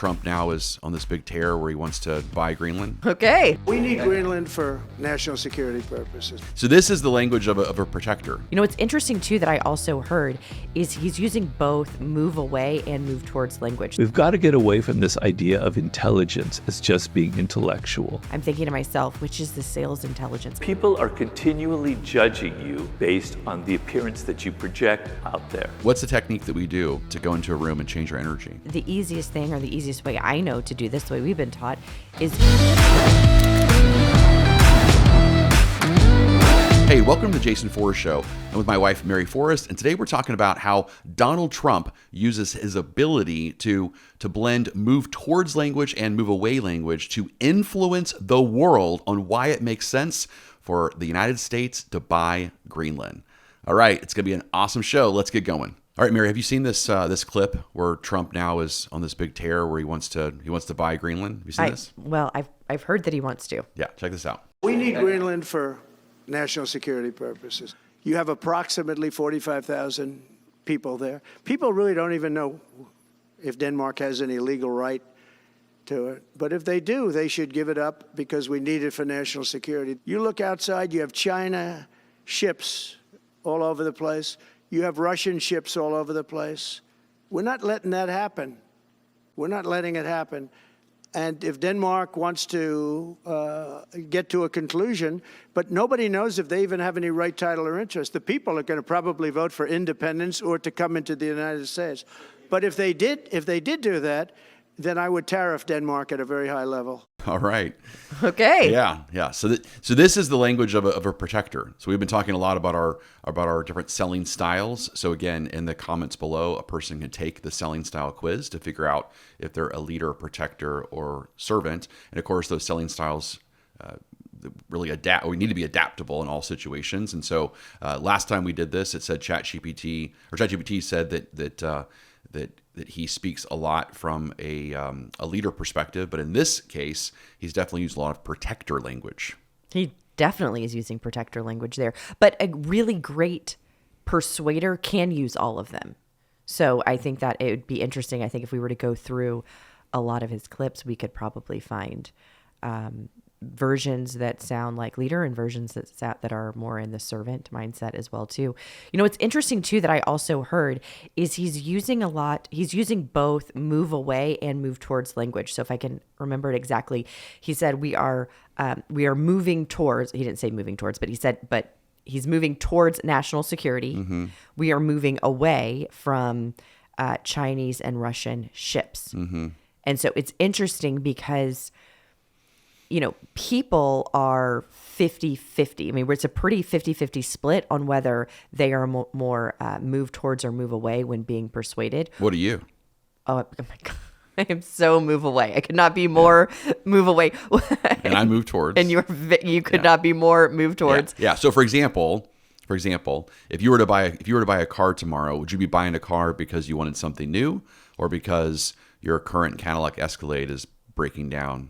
Trump now is on this big tear where he wants to buy Greenland. Okay. We need Greenland for national security purposes. So this is the language of a protector. You know, what's interesting too that I also heard is he's using both move away and move towards language. We've got to get away from this idea of intelligence as just being intellectual. I'm thinking to myself, which is the sales intelligence? People are continually judging you based on the appearance that you project out there. What's the technique that we do to go into a room and change our energy? The easiest thing, or the easiest way I know to do this, the way we've been taught, is... Hey, welcome to the Jason Forrest Show. I'm with my wife, Mary Forrest, and today we're talking about how Donald Trump uses his ability to blend move towards language and move away language to influence the world on why it makes sense for the United States to buy Greenland. All right, it's going to be an awesome show. Let's get going. All right, Mary, have you seen this clip where Trump now is on this big tear where he wants to buy Greenland? Have you seen this? Well, I've heard that he wants to. Yeah, check this out. We need Greenland for national security purposes. You have approximately 45,000 people there. People really don't even know if Denmark has any legal right to it. But if they do, they should give it up because we need it for national security. You look outside, you have China ships all over the place. You have Russian ships all over the place. We're not letting that happen. We're not letting it happen. And if Denmark wants to get to a conclusion, but nobody knows if they even have any right, title, or interest. The people are going to probably vote for independence or to come into the United States. But if they did do that, then I would tariff Denmark at a very high level. All right. Okay. Yeah. So this is the language of a protector. So we've been talking a lot about our different selling styles. So again, in the comments below, a person can take the selling style quiz to figure out if they're a leader, protector, or servant. And of course, those selling styles really adapt. We need to be adaptable in all situations. And so last time we did this, it said ChatGPT said that he speaks a lot from a leader perspective, but in this case, he's definitely used a lot of protector language. He definitely is using protector language there, but a really great persuader can use all of them. So I think that it would be interesting. I think if we were to go through a lot of his clips, we could probably find versions that sound like leader and versions that are more in the servant mindset as well too. You know, what's interesting too that I also heard is he's using both move away and move towards language. So if I can remember it exactly, he said we are moving towards, he didn't say moving towards, but he said, but he's moving towards national security. Mm-hmm. We are moving away from Chinese and Russian ships. Mm-hmm. And so it's interesting because you know, people are 50-50. I mean, it's a pretty 50-50 split on whether they are more move towards or move away when being persuaded. What are you? Oh my God. I am so move away. I could not be more move away. And I move towards. And you could not be more move towards. Yeah. So for example, if you were to buy a car tomorrow, would you be buying a car because you wanted something new or because your current Cadillac Escalade is breaking down?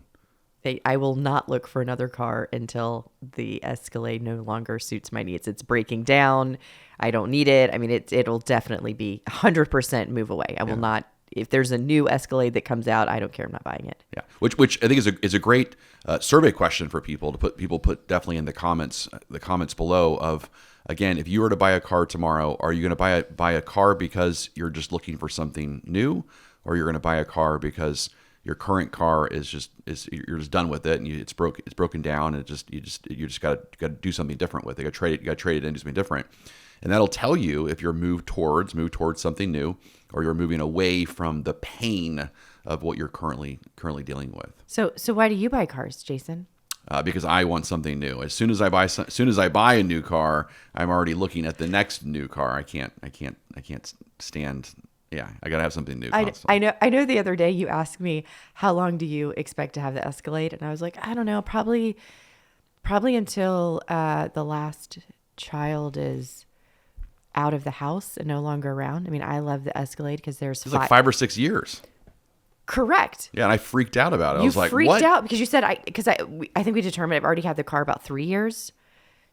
I will not look for another car until the Escalade no longer suits my needs. It's breaking down. I don't need it. I mean, it'll definitely be 100% move away. I will not. If there's a new Escalade that comes out, I don't care. I'm not buying it. Yeah, which I think is a great survey question for people to put definitely in the comments below. Of again, if you were to buy a car tomorrow, are you going to buy a car because you're just looking for something new, or you're going to buy a car because your current car you're just done with it and it's broken down and you just got to do something different with it. You got to trade it into something different, and that'll tell you if you're move towards something new or you're moving away from the pain of what you're currently dealing with. So why do you buy cars, Jason? Because I want something new. As soon as I buy a new car, I'm already looking at the next new car. I can't stand. Yeah, I gotta have something new. I know. The other day you asked me how long do you expect to have the Escalade, and I was like, I don't know, probably until the last child is out of the house and no longer around. I mean, I love the Escalade because there's like 5 or 6 years. Correct. Yeah, and I freaked out about it. I was like, what? You freaked out because you said I think we determined I've already had the car about 3 years.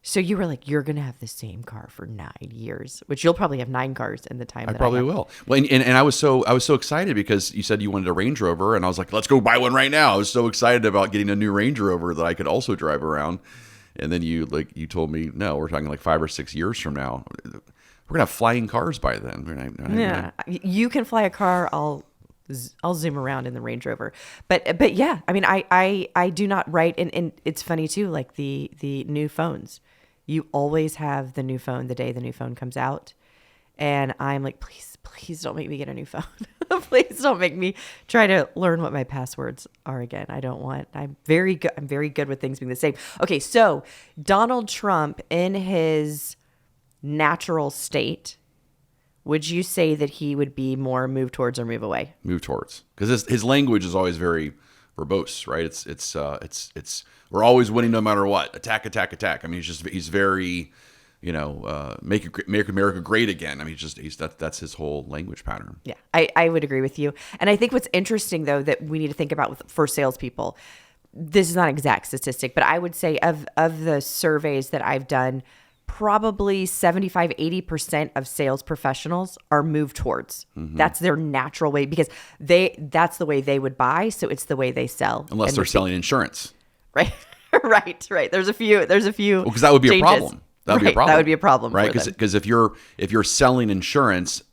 So you were like, you're going to have the same car for 9 years, which you'll probably have 9 cars in the time I that probably I have. will. Well, and I was so excited because you said you wanted a Range Rover, and I was like, let's go buy one right now. I was so excited about getting a new Range Rover that I could also drive around. And then you told me, no, we're talking like 5 or 6 years from now. We're gonna have flying cars by then. Yeah, you can fly a car. I'll zoom around in the Range Rover. But yeah, I mean, I do not write, and it's funny too, like the new phones. You always have the new phone the day the new phone comes out. And I'm like, please don't make me get a new phone. Please don't make me try to learn what my passwords are again. I'm very good with things being the same. Okay, so Donald Trump in his natural state, would you say that he would be more move towards or move away? Move towards, because his language is always very verbose, right? It's we're always winning no matter what. Attack, attack, attack. I mean, he's very, make America great again. I mean, that's his whole language pattern. Yeah, I would agree with you. And I think what's interesting though that we need to think about for salespeople, this is not an exact statistic, but I would say of the surveys that I've done, probably 75-80% of sales professionals are moved towards. Mm-hmm. That's their natural way, because that's the way they would buy, so it's the way they sell. Unless they're selling insurance. Right. right. There's a few because that would be changes. A problem. That would be a problem. That would be a problem, right? Because if you're selling insurance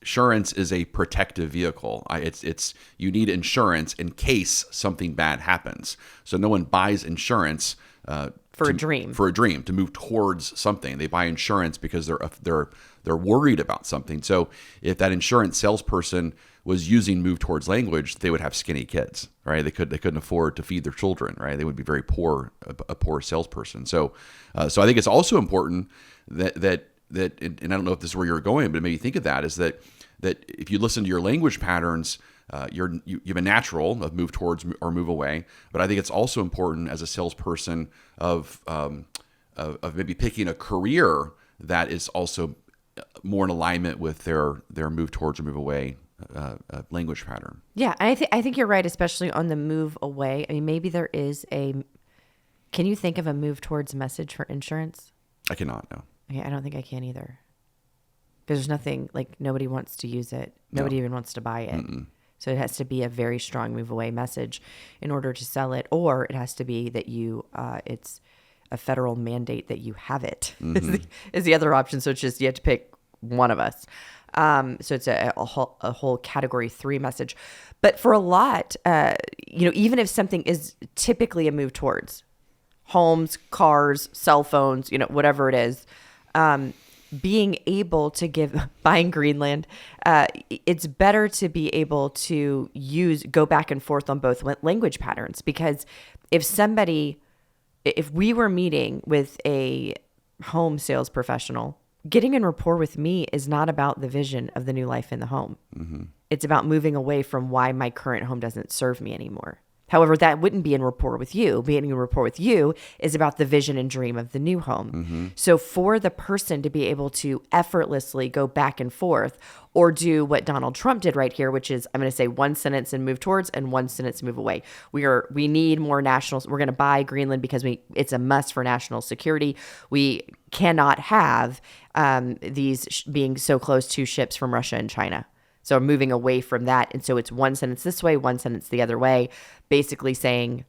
is a protective vehicle. It's you need insurance in case something bad happens. So no one buys insurance for a dream to move towards something. They buy insurance because they're worried about something. So if that insurance salesperson was using move towards language, they would have skinny kids, right? They couldn't afford to feed their children, right? They would be very poor, a poor salesperson. So I think it's also important that and I don't know if this is where you're going, but it made me think of that, is that if you listen to your language patterns, you have a natural of move towards or move away. But I think it's also important as a salesperson of maybe picking a career that is also more in alignment with their move towards or move away language pattern. Yeah, I think you're right, especially on the move away. I mean, maybe there is can you think of a move towards message for insurance? I cannot, no. Okay, I don't think I can either. Because there's nothing, like, nobody wants to use it. Nobody even wants to buy it. Mm-mm. So it has to be a very strong move away message in order to sell it, or it has to be that it's a federal mandate that you have it. Mm-hmm. is the other option. So it's just, you have to pick one of us. So it's a whole category 3 message. But for a lot, even if something is typically a move towards homes, cars, cell phones, whatever it is, being able to buying Greenland, it's better to be able to go back and forth on both language patterns, because if we were meeting with a home sales professional, getting in rapport with me is not about the vision of the new life in the home. Mm-hmm. It's about moving away from why my current home doesn't serve me anymore. However, that wouldn't be in rapport with you. Being in rapport with you is about the vision and dream of the new home. Mm-hmm. So for the person to be able to effortlessly go back and forth, or do what Donald Trump did right here, which is, I'm going to say one sentence and move towards and one sentence move away. We need more nationals. We're going to buy Greenland because it's a must for national security. We cannot have these being so close to ships from Russia and China. So moving away from that. And so it's one sentence this way, one sentence the other way, basically saying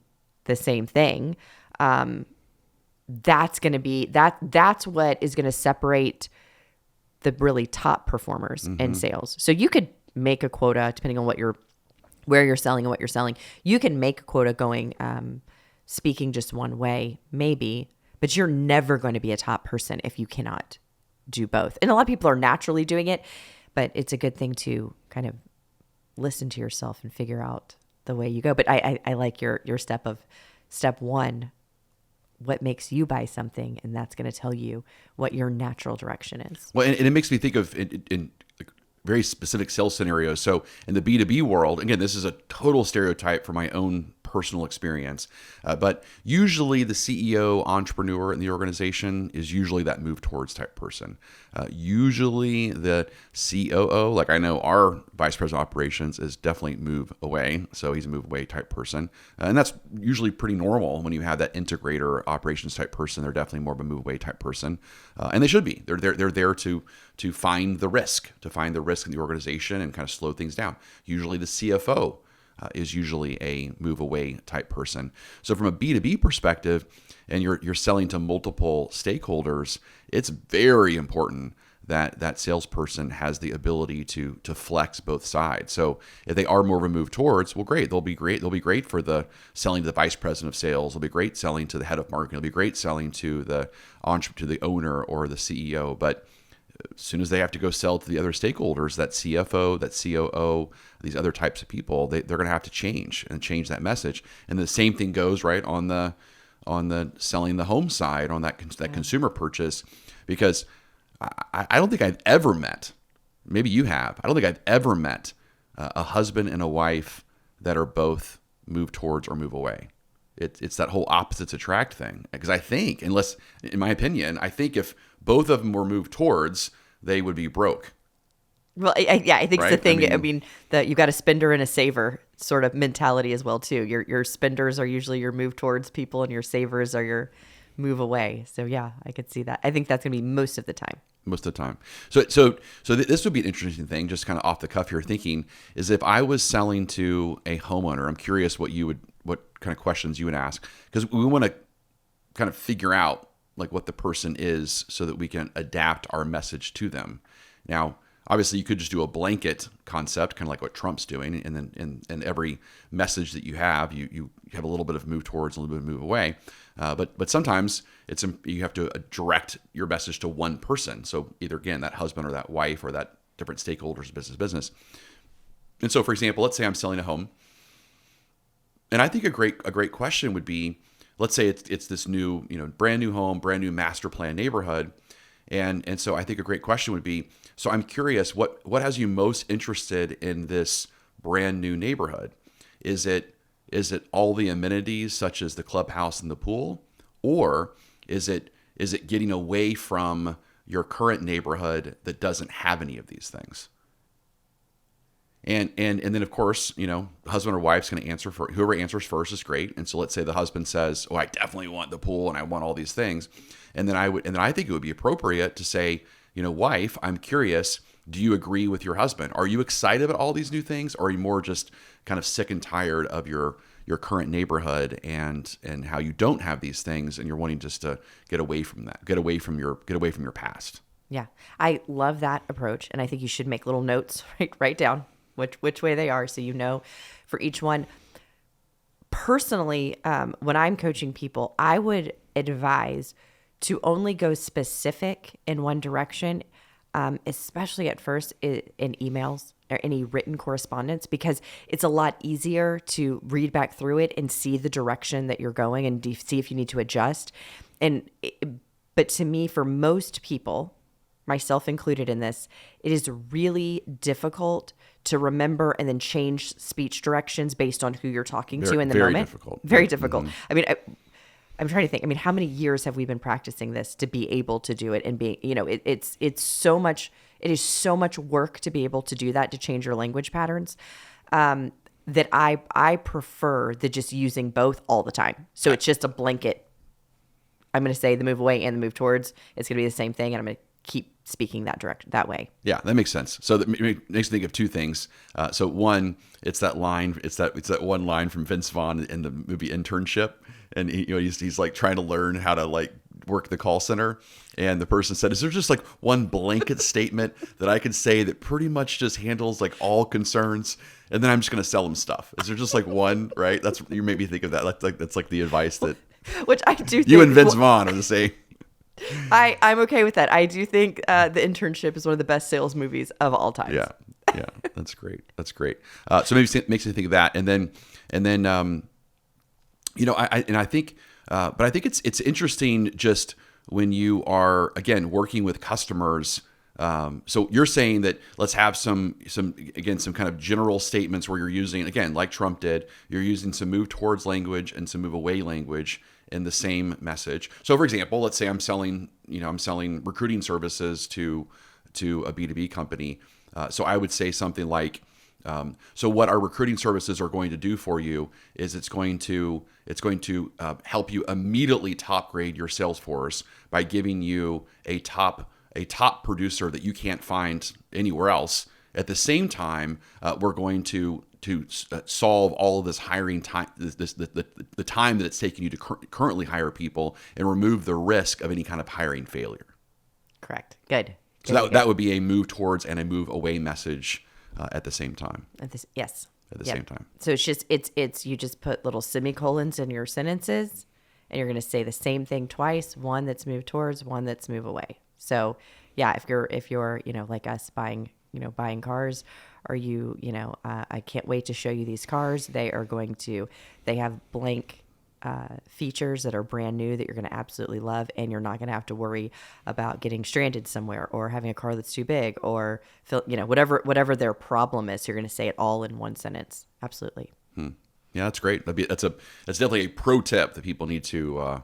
the same thing. That's going to be, that's what is going to separate the really top performers in sales. So you could make a quota depending on where you're selling and what you're selling. You can make a quota going, speaking just one way, maybe, but you're never going to be a top person if you cannot do both. And a lot of people are naturally doing it, but it's a good thing to kind of listen to yourself and figure out the way you go. But I like your step 1, what makes you buy something, and that's going to tell you what your natural direction is. Well, and it makes me think of in very specific sales scenarios. So in the B2B world, again, this is a total stereotype for my own personal experience. But usually the CEO, entrepreneur in the organization is usually that move towards type person. Usually the COO, like I know our vice president of operations is definitely move away. So he's a move away type person. And that's usually pretty normal when you have that integrator operations type person. They're definitely more of a move away type person. And they should be. They're there to find the risk, in the organization and kind of slow things down. Usually the CFO is usually a move away type person. So from a B2B perspective, and you're selling to multiple stakeholders, it's very important that that salesperson has the ability to flex both sides. So if they are more of a move towards, well, great. They'll be great for the selling to the vice president of sales. They'll be great selling to the head of marketing. They'll be great selling to the owner or the CEO. But as soon as they have to go sell to the other stakeholders, that CFO, that COO, these other types of people, they're going to have to change that message. And the same thing goes right on the selling the home side, on that consumer purchase, because I don't think I've ever met, maybe you have, I don't think I've ever met a husband and a wife that are both move towards or move away. It's that whole opposites attract thing. Because I think, unless, in my opinion, I think if both of them were moved towards, they would be broke. Well, I think Right? it's the thing. I mean, That you got a spender and a saver sort of mentality as well too. Your spenders are usually your move towards people, and your savers are your move away. So yeah, I could see that. I think that's going to be most of the time. Most of the time. So this would be an interesting thing, just kind of off the cuff here, thinking is if I was selling to a homeowner, I'm curious what kind of questions you would ask, because we want to kind of figure out like what the person is so that we can adapt our message to them. Now, obviously, you could just do a blanket concept, kind of like what Trump's doing, and then in every message that you have have a little bit of move towards, a little bit of move away. But sometimes you have to direct your message to one person. So either again that husband or that wife or that different stakeholders, business. And so, for example, let's say I'm selling a home, and I think a great question would be, let's say it's this new brand new home, brand new master plan neighborhood. And so I think a great question would be, so I'm curious, what has you most interested in this brand new neighborhood? Is it all the amenities such as the clubhouse and the pool, or is it getting away from your current neighborhood that doesn't have any of these things? And then of course, husband or wife's going to answer for whoever answers first is great. And so let's say the husband says, "Oh, I definitely want the pool and I want all these things." And then I think it would be appropriate to say, "Wife, I'm curious, do you agree with your husband? Are you excited about all these new things, or are you more just kind of sick and tired of your current neighborhood and how you don't have these things and you're wanting just to get away from that, get away from your past?" Yeah, I love that approach, and I think you should make little notes, write down which way they are, so for each one. Personally, when I'm coaching people, I would advise to only go specific in one direction, especially at first in emails or any written correspondence, because it's a lot easier to read back through it and see the direction that you're going and see if you need to adjust. But to me, for most people, myself included in this, it is really difficult to remember and then change speech directions based on who you're talking to in the moment. Very difficult. Mm-hmm. I mean, I'm trying to think. I mean, how many years have we been practicing this to be able to do it? And being, it's so much. It is so much work to be able to do that, to change your language patterns. That I prefer the just using both all the time. So it's just a blanket. I'm going to say the move away and the move towards. It's going to be the same thing, and I'm going to keep speaking that way. Yeah, that makes sense. So that makes me think of two things. So one, it's that line. It's that one line from Vince Vaughn in the movie Internship, and he's like trying to learn how to like work the call center, and the person said, "Is there just like one blanket statement that I can say that pretty much just handles like all concerns, and then I'm just going to sell them stuff? Is there just like one?" Right? That's, you made me think of that. That's like the advice that which I do. You and Vince Vaughn are the same. I'm okay with that. I do think The Internship is one of the best sales movies of all time. Yeah, that's great. So maybe it makes me think of that, and then I think it's interesting just when you are again working with customers So you're saying that let's have some kind of general statements where you're using, again, like Trump did, you're using some move towards language and some move away language in the same message. So for example, let's say I'm selling recruiting services to a B2B company. So I would say something like, so what our recruiting services are going to do for you is it's going to help you immediately top grade your sales force by giving you a top producer that you can't find anywhere else. At the same time, we're going to solve all of this hiring time, the time that it's taking you to currently hire people, and remove the risk of any kind of hiring failure. Correct. Good. So that would be a move towards and a move away message at the same time. Yes. At the same time. So it's you just put little semicolons in your sentences, and you're going to say the same thing twice. One that's move towards, one that's move away. So yeah, if you're like us buying cars, or I can't wait to show you these cars. They have blank features that are brand new that you're going to absolutely love, and you're not going to have to worry about getting stranded somewhere or having a car that's too big or whatever their problem is. You're going to say it all in one sentence. Absolutely. Yeah, that's great. That's definitely a pro tip that people need to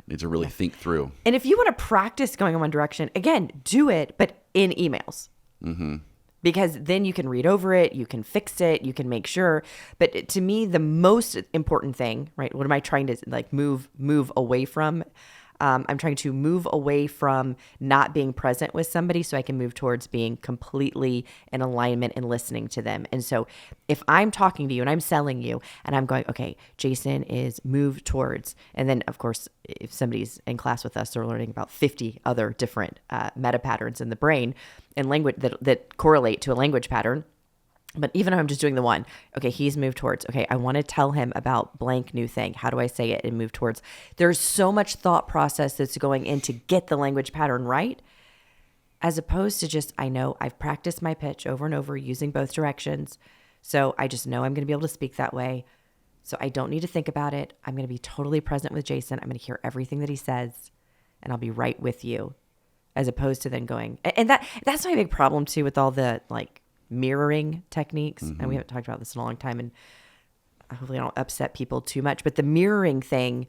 really think through. And if you want to practice going in one direction, again, do it, but in emails. Mm-hmm. Because then you can read over it, you can fix it, you can make sure. But to me, the most important thing, right? What am I trying to move away from? I'm trying to move away from not being present with somebody so I can move towards being completely in alignment and listening to them. And so if I'm talking to you and I'm selling you and I'm going, okay, Jason is move towards, and then of course, if somebody's in class with us, they're learning about 50 other different meta patterns in the brain and language that correlate to a language pattern. But even if I'm just doing the one, okay, he's moved towards, okay, I want to tell him about blank new thing. How do I say it and move towards? There's so much thought process that's going in to get the language pattern right, as opposed to just, I know I've practiced my pitch over and over using both directions. So I just know I'm going to be able to speak that way. So I don't need to think about it. I'm going to be totally present with Jason. I'm going to hear everything that he says, and I'll be right with you, as opposed to then going, and that's my big problem too with all the mirroring techniques. Mm-hmm. And we haven't talked about this in a long time, and hopefully I don't upset people too much, but the mirroring thing,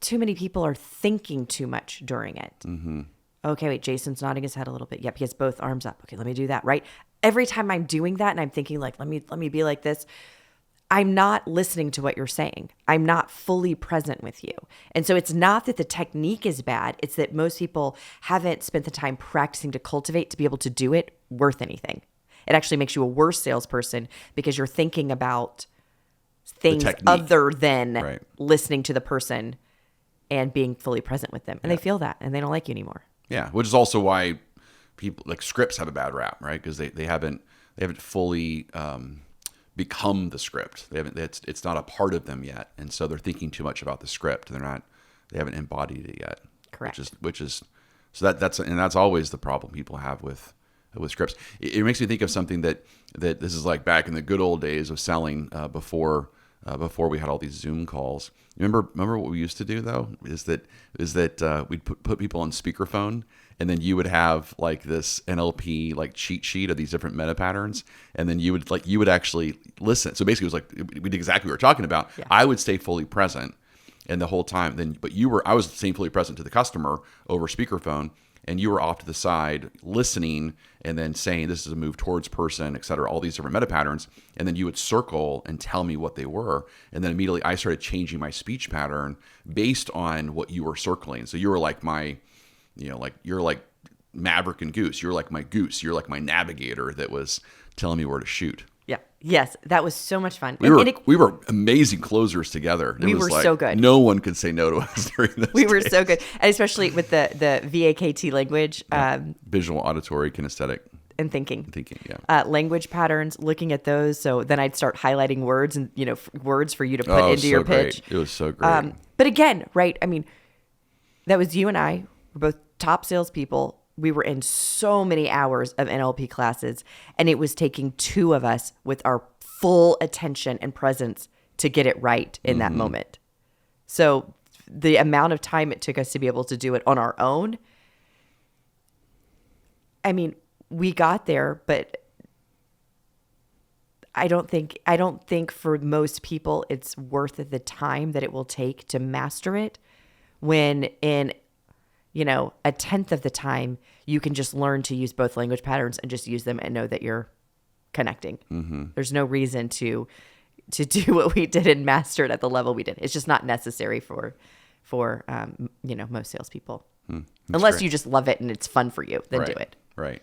too many people are thinking too much during it. Mm-hmm. Okay, wait, Jason's nodding his head a little bit. Yep, he has both arms up. Okay, let me do that, right? Every time I'm doing that and I'm thinking let me be like this, I'm not listening to what you're saying. I'm not fully present with you. And so it's not that the technique is bad. It's that most people haven't spent the time practicing to cultivate to be able to do it worth anything. It actually makes you a worse salesperson because you're thinking about things other than listening to the person and being fully present with them. And they feel that, and they don't like you anymore. Yeah, which is also why people scripts have a bad rap, right? Because they haven't fully become the script. It's not a part of them yet, and so they're thinking too much about the script. They haven't embodied it yet. Correct. So that's always the problem people have with scripts. It makes me think of something that this is like back in the good old days of selling before we had all these Zoom calls. Remember what we used to do though is that we'd put people on speakerphone, and then you would have like this NLP cheat sheet of these different meta patterns, and then you would actually listen. So basically, it was like we did exactly what we were talking about. Yeah. I would stay fully present, and the whole time. I was staying fully present to the customer over speakerphone, and you were off to the side listening, and then saying this is a move towards person, et cetera, all these different meta patterns, and then you would circle and tell me what they were, and then immediately I started changing my speech pattern based on what you were circling. So you were like you're like Maverick and Goose. You're like my goose. You're like my navigator that was telling me where to shoot. Yeah. Yes. That was so much fun. We were amazing closers together. We were so good. No one could say no to us during this. We were so good. And especially with the VAKT language. Visual, auditory, kinesthetic. And thinking. Yeah. Language patterns, looking at those. So then I'd start highlighting words and, words for you to put into your pitch. It was so great. But again, right, I mean, that was you and I. We're both top salespeople. We were in so many hours of NLP classes, and it was taking two of us with our full attention and presence to get it right in that moment. So the amount of time it took us to be able to do it on our own, I mean, we got there, but I don't think for most people it's worth the time that it will take to master it, when in, a tenth of the time you can just learn to use both language patterns and just use them and know that you're connecting. Mm-hmm. There's no reason to do what we did and master it at the level we did. It's just not necessary for most salespeople. Unless great. you just love it and it's fun for you, then do it. Right.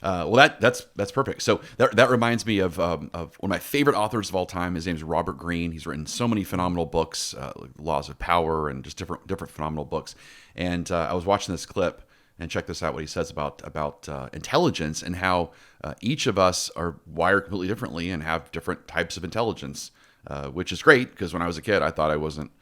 Well, that's perfect. So that reminds me of one of my favorite authors of all time. His name's Robert Greene. He's written so many phenomenal books, Laws of Power, and just different phenomenal books. And I was watching this clip, and check this out, what he says about intelligence, and how each of us are wired completely differently and have different types of intelligence, which is great, because when I was a kid, I thought I wasn't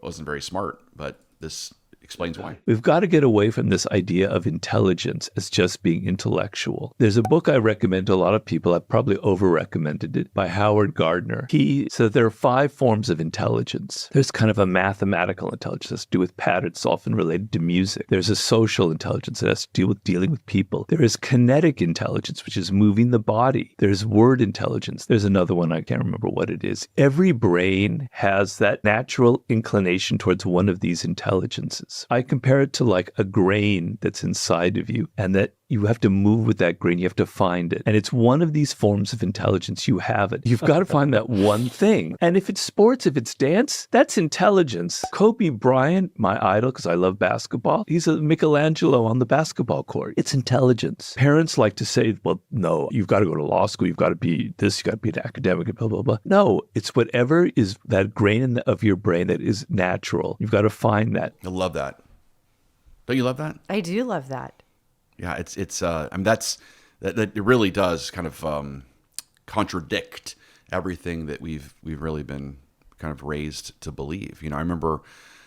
very smart, but this explains why. We've got to get away from this idea of intelligence as just being intellectual. There's a book I recommend to a lot of people. I've probably over-recommended it, by Howard Gardner. He said there are 5 forms of intelligence. There's kind of a mathematical intelligence that has to do with patterns, often related to music. There's a social intelligence that has to do with dealing with people. There is kinetic intelligence, which is moving the body. There's word intelligence. There's another one, I can't remember what it is. Every brain has that natural inclination towards one of these intelligences. I compare it to like a grain that's inside of you, and that you have to move with that grain. You have to find it. And it's one of these forms of intelligence. You have it. You've got to find that one thing. And if it's sports, if it's dance, that's intelligence. Kobe Bryant, my idol, because I love basketball, he's a Michelangelo on the basketball court. It's intelligence. Parents like to say, well, no, you've got to go to law school. You've got to be this. You've got to be an academic, and blah, blah, blah. No, it's whatever is that grain of your brain that is natural. You've got to find that. I love that. Don't you love that? I do love that. Yeah, it's I mean, that it really does kind of contradict everything that we've really been kind of raised to believe. I remember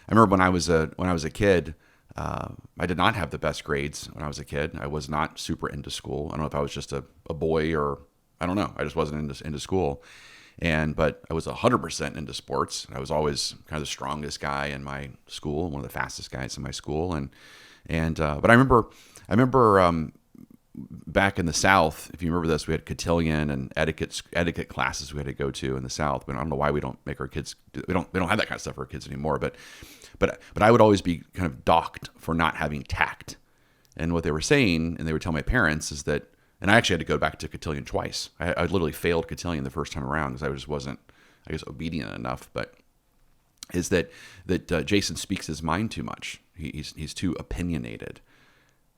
when I was a kid, I did not have the best grades when I was a kid. I was not super into school. I don't know if I was just a boy, or I don't know. I just wasn't into school. But I was 100% into sports. I was always kind of the strongest guy in my school, one of the fastest guys in my school. But I remember back in the South, if you remember this, we had cotillion and etiquette classes we had to go to in the South. But I don't know why we don't make our kids. We don't have that kind of stuff for our kids anymore. But I would always be kind of docked for not having tact. And what they were saying, and they would tell my parents, is that. And I actually had to go back to cotillion twice. I literally failed cotillion the first time around because I just wasn't, I guess, obedient enough. But is that Jason speaks his mind too much. He's too opinionated,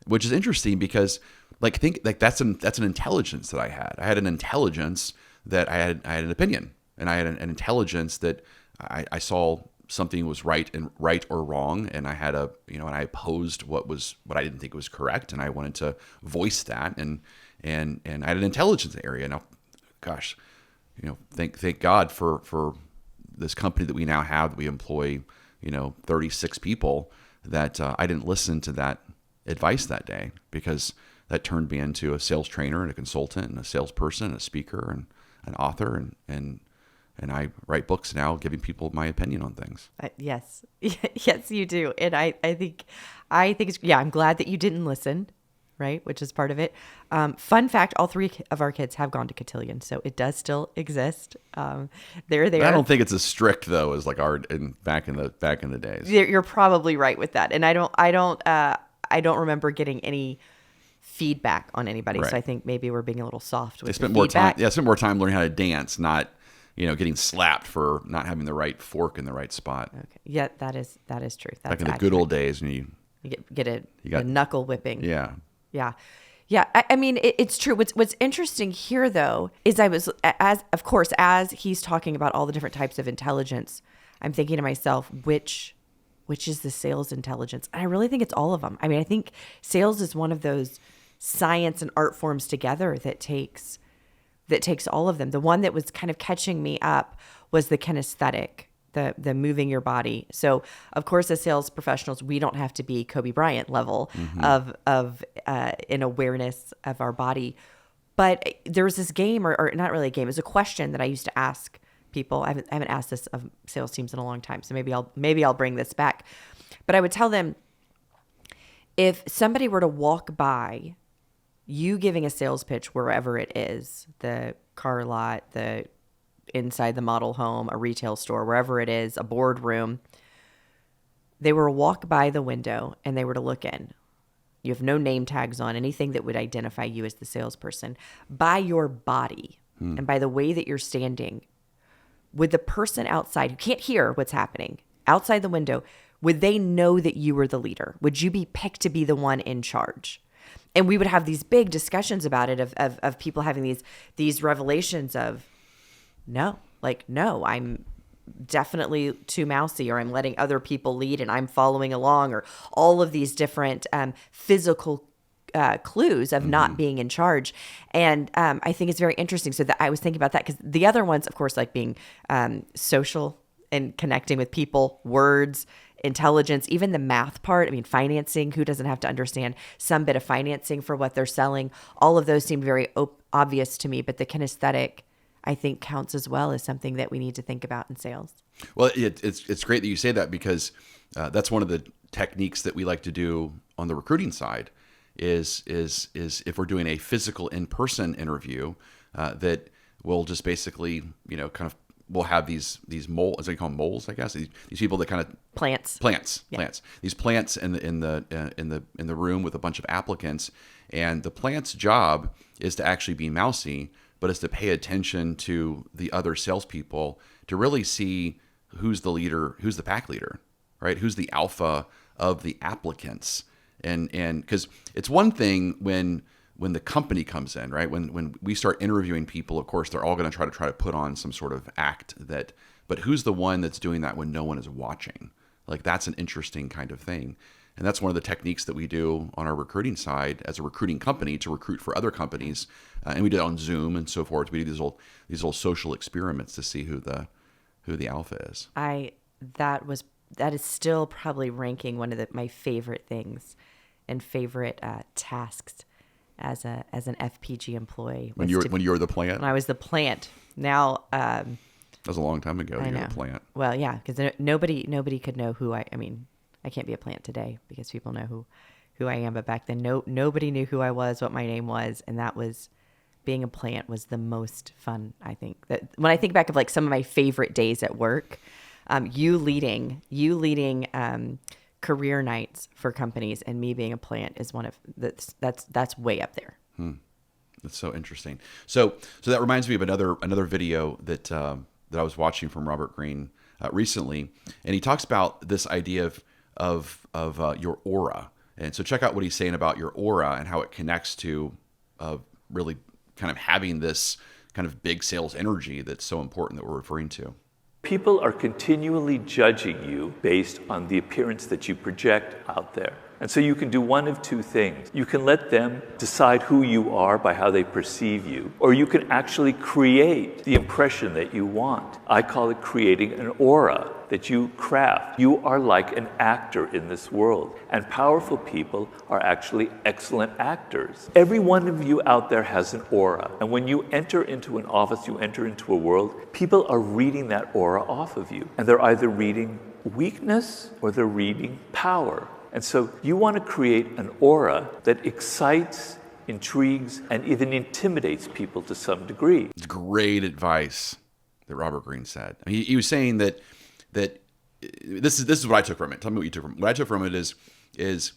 which is interesting because that's an intelligence that I had. I had an intelligence that I had an opinion, and I had an intelligence that I saw something was right or wrong, and I had and I opposed what I didn't think was correct, and I wanted to voice that, and I had an intelligence area. Now, gosh, thank God for this company that we now have, that we employ 36 people, that I didn't listen to that advice that day, because that turned me into a sales trainer and a consultant and a salesperson and a speaker and an author, and I write books now giving people my opinion on things. Yes. Yes, you do. And I think it's, I'm glad that you didn't listen, right? Which is part of it. Fun fact, all 3 of our kids have gone to cotillion, so it does still exist. They're there. I don't think it's as strict though as like back in the days. You're probably right with that. And I don't remember getting any feedback on anybody. Right. So I think maybe we're being a little soft with the feedback. Spent more time learning how to dance, not getting slapped for not having the right fork in the right spot. Okay. Yeah, that is true. That's back in the good old days when you get a knuckle whipping. Yeah. Yeah. Yeah. I mean, it's true. What's interesting here, though, is as he's talking about all the different types of intelligence, I'm thinking to myself, which is the sales intelligence? And I really think it's all of them. I mean, I think sales is one of those science and art forms together that takes all of them. The one that was kind of catching me up was the kinesthetic, the moving your body. So of course, as sales professionals, we don't have to be Kobe Bryant level of an awareness of our body. But there was this game, or not really a game, it was a question that I used to ask people. I haven't asked this of sales teams in a long time, so maybe I'll bring this back. But I would tell them, if somebody were to walk by you giving a sales pitch wherever it is, the car lot, the inside the model home, a retail store, wherever it is, a boardroom, they were to walk by the window and they were to look in. You have no name tags on, anything that would identify you as the salesperson. By your body and by the way that you're standing, would the person outside who can't hear what's happening outside the window, would they know that you were the leader? Would you be picked to be the one in charge? And we would have these big discussions about it of people having these revelations of, no, I'm definitely too mousy, or I'm letting other people lead and I'm following along, or all of these different physical clues of not being in charge. And I think it's very interesting. So that I was thinking about that, because the other ones, of course, like being social and connecting with people, words, intelligence, even the math part. I mean, financing, who doesn't have to understand some bit of financing for what they're selling? All of those seem very obvious to me, but the kinesthetic, I think, counts as well as something that we need to think about in sales. Well, it's great that you say that, because that's one of the techniques that we like to do on the recruiting side is if we're doing a physical in-person interview, that we'll just basically, we'll have these moles, as they call them, moles, I guess, these people that kind of Plants. These plants in the room with a bunch of applicants, and the plant's job is to actually be mousy, but is to pay attention to the other salespeople to really see who's the leader, who's the pack leader, right? Who's the alpha of the applicants. And because it's one thing when the company comes in, right? When we start interviewing people, of course, they're all going to try to put on some sort of act but who's the one that's doing that when no one is watching? Like, that's an interesting kind of thing. And that's one of the techniques that we do on our recruiting side as a recruiting company to recruit for other companies. And we do it on Zoom and so forth. We do these little social experiments to see who the alpha is. That is still probably ranking one of my favorite things and favorite tasks as an FPG employee. When you were the plant? When I was the plant. Now, that was a long time ago. You were the plant. Well, yeah, because nobody could know who I mean, I can't be a plant today because people know who I am. But back then, nobody knew who I was, what my name was, and that was, being a plant was the most fun. I think that when I think back of like some of my favorite days at work, you leading career nights for companies, and me being a plant is one of that's way up there. That's so interesting. So that reminds me of another video that I was watching from Robert Greene recently, and he talks about this idea of your aura. And so check out what he's saying about your aura and how it connects to really kind of having this kind of big sales energy that's so important that we're referring to. People are continually judging you based on the appearance that you project out there. And so you can do one of two things. You can let them decide who you are by how they perceive you, or you can actually create the impression that you want. I call it creating an aura that you craft. You are like an actor in this world, and powerful people are actually excellent actors. Every one of you out there has an aura, and when you enter into an office, you enter into a world, people are reading that aura off of you, and they're either reading weakness or they're reading power. And so you want to create an aura that excites, intrigues, and even intimidates people to some degree. It's great advice that Robert Greene said. I mean, he was saying that this is what I took from it. Tell me what you took from it. What I took from it is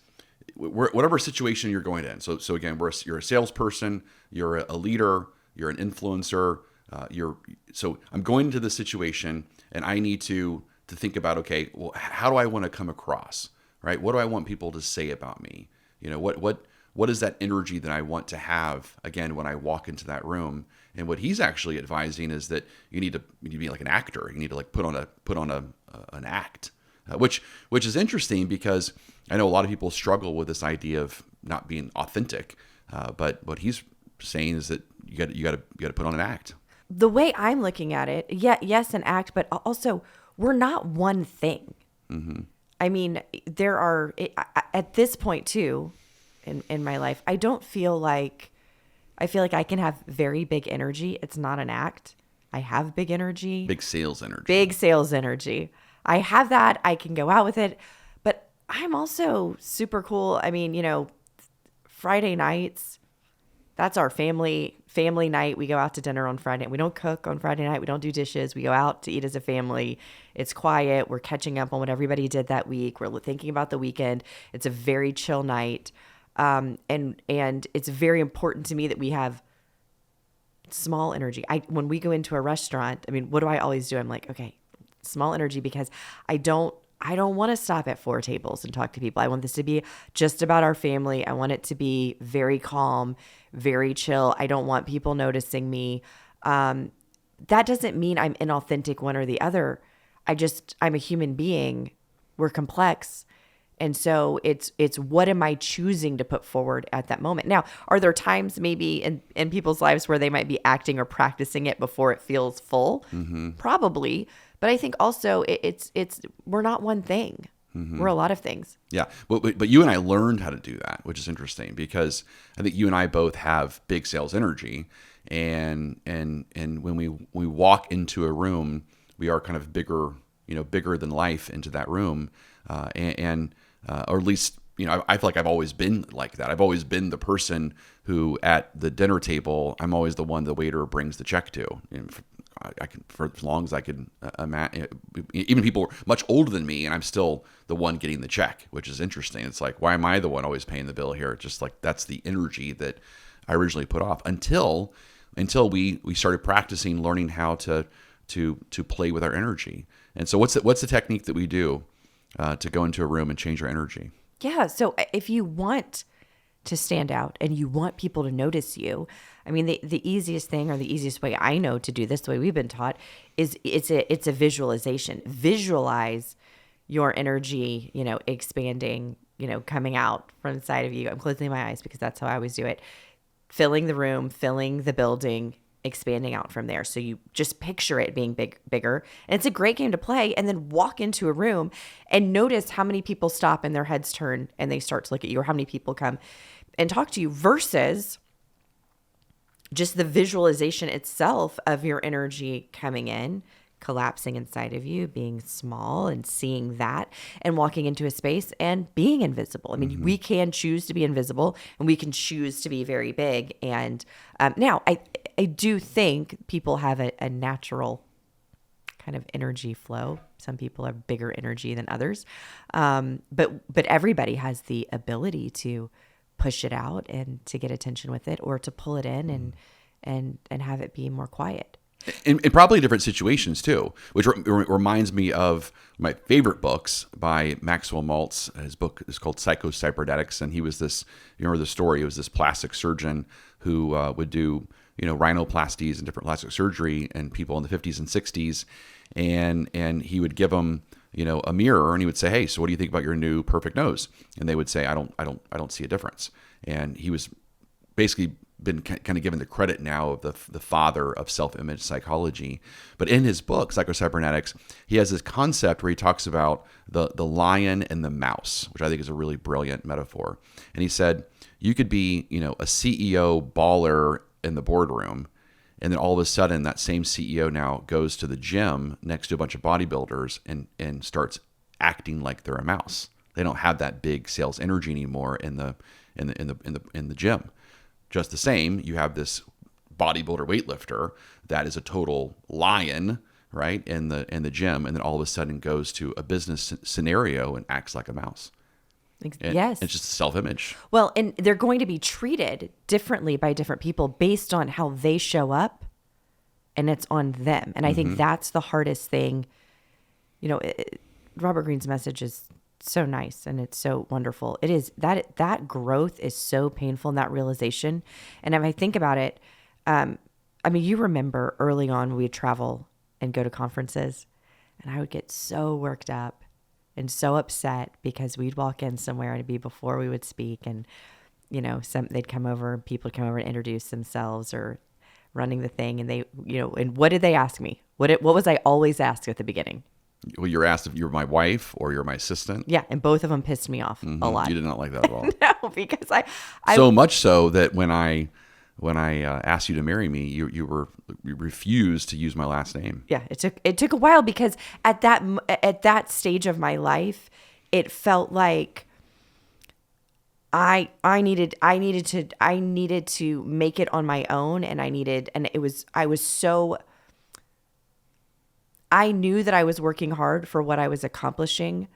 whatever situation you're going in. So again, you're a salesperson, you're a leader, you're an influencer. So I'm going into this situation, and I need to think about, okay, well, how do I want to come across? Right? What do I want people to say about me? What is that energy that I want to have again when I walk into that room? And what he's actually advising is that you need to be like an actor. You need to like put on an act, which is interesting because I know a lot of people struggle with this idea of not being authentic. But what he's saying is that you got to put on an act. The way I'm looking at it, yes, an act, but also we're not one thing. Mm-hmm. I mean, there are, at this point too, in my life, I feel like I can have very big energy. It's not an act. I have big energy. Big sales energy. I have that. I can go out with it. But I'm also super cool. I mean, Friday nights, that's our family night. We go out to dinner on Friday. We don't cook on Friday night. We don't do dishes. We go out to eat as a family. It's quiet. We're catching up on what everybody did that week. We're thinking about the weekend. It's a very chill night. And it's very important to me that we have small energy. When we go into a restaurant, I mean, what do I always do? I'm like, okay, small energy, because I don't want to stop at 4 tables and talk to people. I want this to be just about our family. I want it to be very calm, very chill. I don't want people noticing me. That doesn't mean I'm inauthentic one or the other. I'm a human being. We're complex. And so it's what am I choosing to put forward at that moment? Now, are there times maybe in people's lives where they might be acting or practicing it before it feels full? Mm-hmm. Probably. But I think also it's we're not one thing. Mm-hmm. We're a lot of things. Yeah. But you and I learned how to do that, which is interesting, because I think you and I both have big sales energy. And when we walk into a room, we are kind of bigger than life into that room. Or at least, I feel like I've always been like that. I've always been the person who at the dinner table, I'm always the one the waiter brings the check to. I can, for as long as I could imagine, even people much older than me, and I'm still the one getting the check, which is interesting. It's like, why am I the one always paying the bill here? It's just like, that's the energy that I originally put off until we started practicing learning how to play with our energy. And so what's the technique that we do to go into a room and change our energy? Yeah. So if you want to stand out and you want people to notice you, I mean, the easiest thing, or the easiest way I know to do this, the way we've been taught, is it's a visualization. Visualize your energy, expanding, coming out from inside of you. I'm closing my eyes because that's how I always do it. Filling the room, filling the building, expanding out from there. So you just picture it being bigger. And it's a great game to play, and then walk into a room and notice how many people stop and their heads turn and they start to look at you, or how many people come and talk to you, versus just the visualization itself of your energy coming in, collapsing inside of you, being small, and seeing that, and walking into a space and being invisible. I mean, mm-hmm. We can choose to be invisible, and we can choose to be very big. And now I do think people have a natural kind of energy flow. Some people have bigger energy than others. But everybody has the ability to push it out and to get attention with it, or to pull it in and have it be more quiet. In probably different situations too, which reminds me of my favorite books by Maxwell Maltz. His book is called Psycho-Cybernetics, and he was this, you remember the story, he was this plastic surgeon who would do, rhinoplasties and different plastic surgery and people in the 50s and 60s, and he would give them, a mirror, and he would say, "Hey, so what do you think about your new perfect nose?" And they would say, "I don't see a difference." And he was basically been kind of given the credit now of the father of self-image psychology. But in his book, Psycho-Cybernetics, he has this concept where he talks about the lion and the mouse, which I think is a really brilliant metaphor. And he said, you could be, a CEO baller in the boardroom, and then all of a sudden that same CEO now goes to the gym next to a bunch of bodybuilders and starts acting like they're a mouse. They don't have that big sales energy anymore in the gym. Just the same, you have this bodybuilder weightlifter that is a total lion, right, in the gym, and then all of a sudden goes to a business scenario and acts like a mouse. Yes. It's just self-image. Well, and they're going to be treated differently by different people based on how they show up, and it's on them. And I think that's the hardest thing. Robert Greene's message is so nice, and it's so wonderful. It is that growth is so painful, and that realization. And if I think about it, you remember early on we'd travel and go to conferences, and I would get so worked up and so upset because we'd walk in somewhere and it'd be before we would speak, and they'd come over, people would come over and introduce themselves or running the thing, and they and what did they ask me? What was I always asked at the beginning? Well, you're asked if you're my wife or you're my assistant. Yeah, and both of them pissed me off a lot. You did not like that at all. No, because I so much so that when I asked you to marry me, you refused to use my last name. Yeah, it took a while, because at that stage of my life, it felt like I needed to make it on my own, and I knew that I was working hard for what I was accomplishing,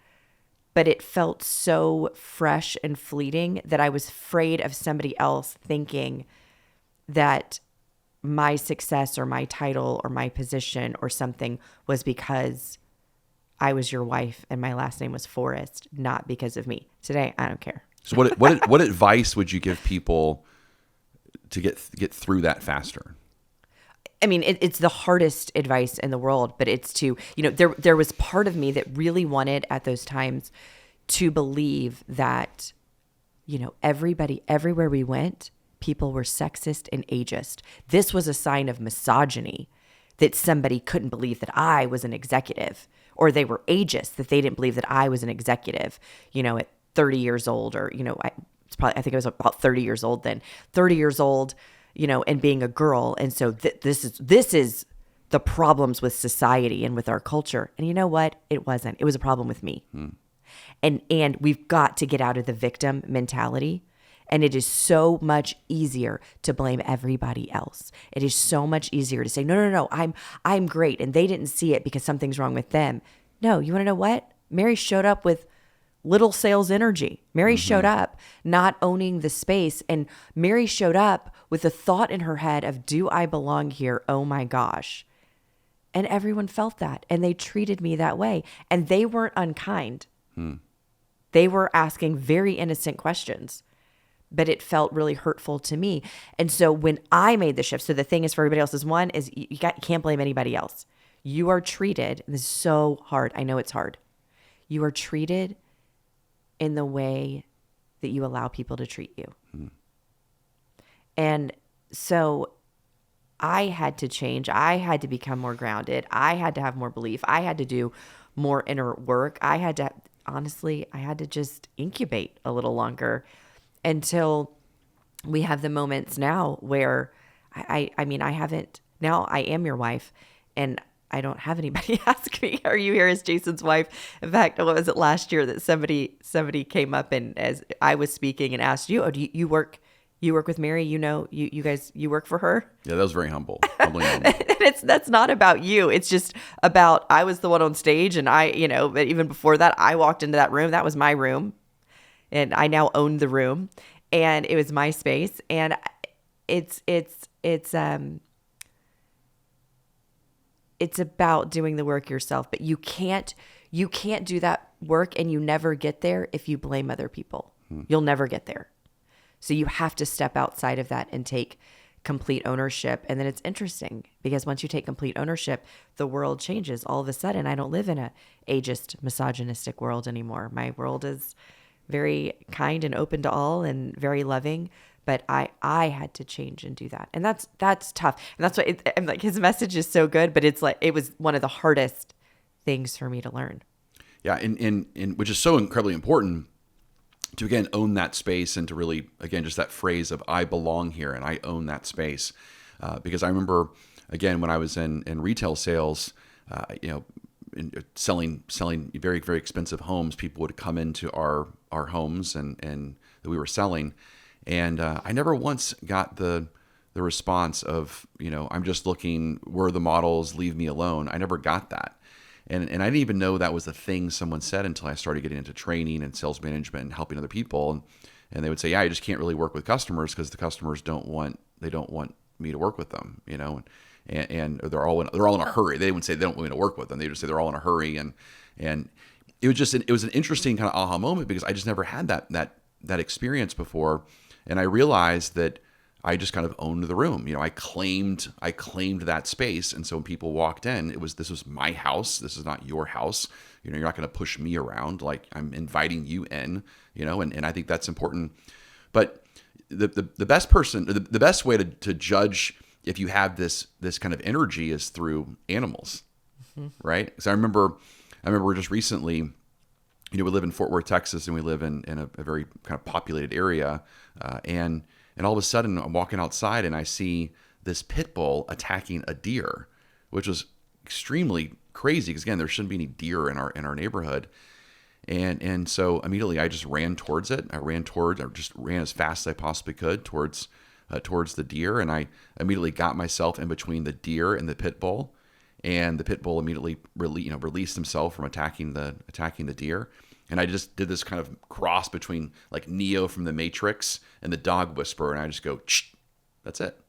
but it felt so fresh and fleeting that I was afraid of somebody else thinking that my success or my title or my position or something was because I was your wife and my last name was Forrest, not because of me. Today, I don't care. So what advice would you give people to get through that faster? I mean, it's the hardest advice in the world, but it's to, there was part of me that really wanted at those times to believe that, everybody, everywhere we went, people were sexist and ageist. This was a sign of misogyny, that somebody couldn't believe that I was an executive, or they were ageist, that they didn't believe that I was an executive, at 30 years old, or, I think I was about 30 years old then, 30 years old, and being a girl. And so this is the problems with society and with our culture. And you know what? It wasn't. It was a problem with me. And we've got to get out of the victim mentality. And it is so much easier to blame everybody else. It is so much easier to say, no, I'm great. And they didn't see it because something's wrong with them. No, you want to know what? Mary showed up with little sales energy. Mary showed up not owning the space. And Mary showed up with a thought in her head of, do I belong here? Oh my gosh. And everyone felt that. And they treated me that way. And they weren't unkind. They were asking very innocent questions, but it felt really hurtful to me. And so when I made the shift, so the thing is for everybody else is, one is you can't blame anybody else. You are treated, and this is so hard. I know it's hard. You are treated in the way that you allow people to treat you. And so I had to change. I had to become more grounded. I had to have more belief. I had to do more inner work. I had to just incubate a little longer until we have the moments now where I am your wife, and I don't have anybody ask me, are you here as Jason's wife? In fact, what was it last year that somebody came up and as I was speaking and asked you, do you work with Mary? You guys work for her? Yeah, that was very humble. Humbling humble. That's not about you. It's just about, I was the one on stage, and but even before that, I walked into that room. That was my room, and I now own the room, and it was my space. And it's about doing the work yourself, but you can't do that work, and you never get there if you blame other people. You'll never get there. So you have to step outside of that and take complete ownership. And then it's interesting because once you take complete ownership, the world changes. All of a sudden, I don't live in a ageist, misogynistic world anymore. My world is very kind and open to all and very loving. But I had to change and do that. And that's tough. And that's why I'm like, his message is so good, but it's like, it was one of the hardest things for me to learn. Yeah. And which is so incredibly important to, again, own that space, and to really, again, just that phrase of I belong here and I own that space. Because I remember, again, when I was in retail sales, in selling very, very expensive homes, people would come into our homes and that we were selling. And I never once got the response of, I'm just looking, where are the models, leave me alone. I never got that. And I didn't even know that was the thing someone said until I started getting into training and sales management and helping other people. And they would say, yeah, I just can't really work with customers because the customers don't want me to work with them, and they're all in a hurry. They wouldn't say they don't want me to work with them. They just say they're all in a hurry. And it was an interesting kind of aha moment because I just never had that experience before. And I realized that I just kind of owned the room. I claimed that space. And so when people walked in, this was my house. This is not your house. You're not going to push me around. Like, I'm inviting you in, and I think that's important. But the best way to judge if you have this kind of energy is through animals, right? Because I remember just recently, we live in Fort Worth, Texas, and we live in a very kind of populated area. And all of a sudden I'm walking outside and I see this pit bull attacking a deer, which was extremely crazy because, again, there shouldn't be any deer in our neighborhood. And so immediately I just ran towards it. I just ran as fast as I possibly could towards the deer, and I immediately got myself in between the deer and the pit bull, and the pit bull immediately released himself from attacking the deer. And I just did this kind of cross between like Neo from the Matrix and the dog whisperer, and I just go, "Shh," that's it.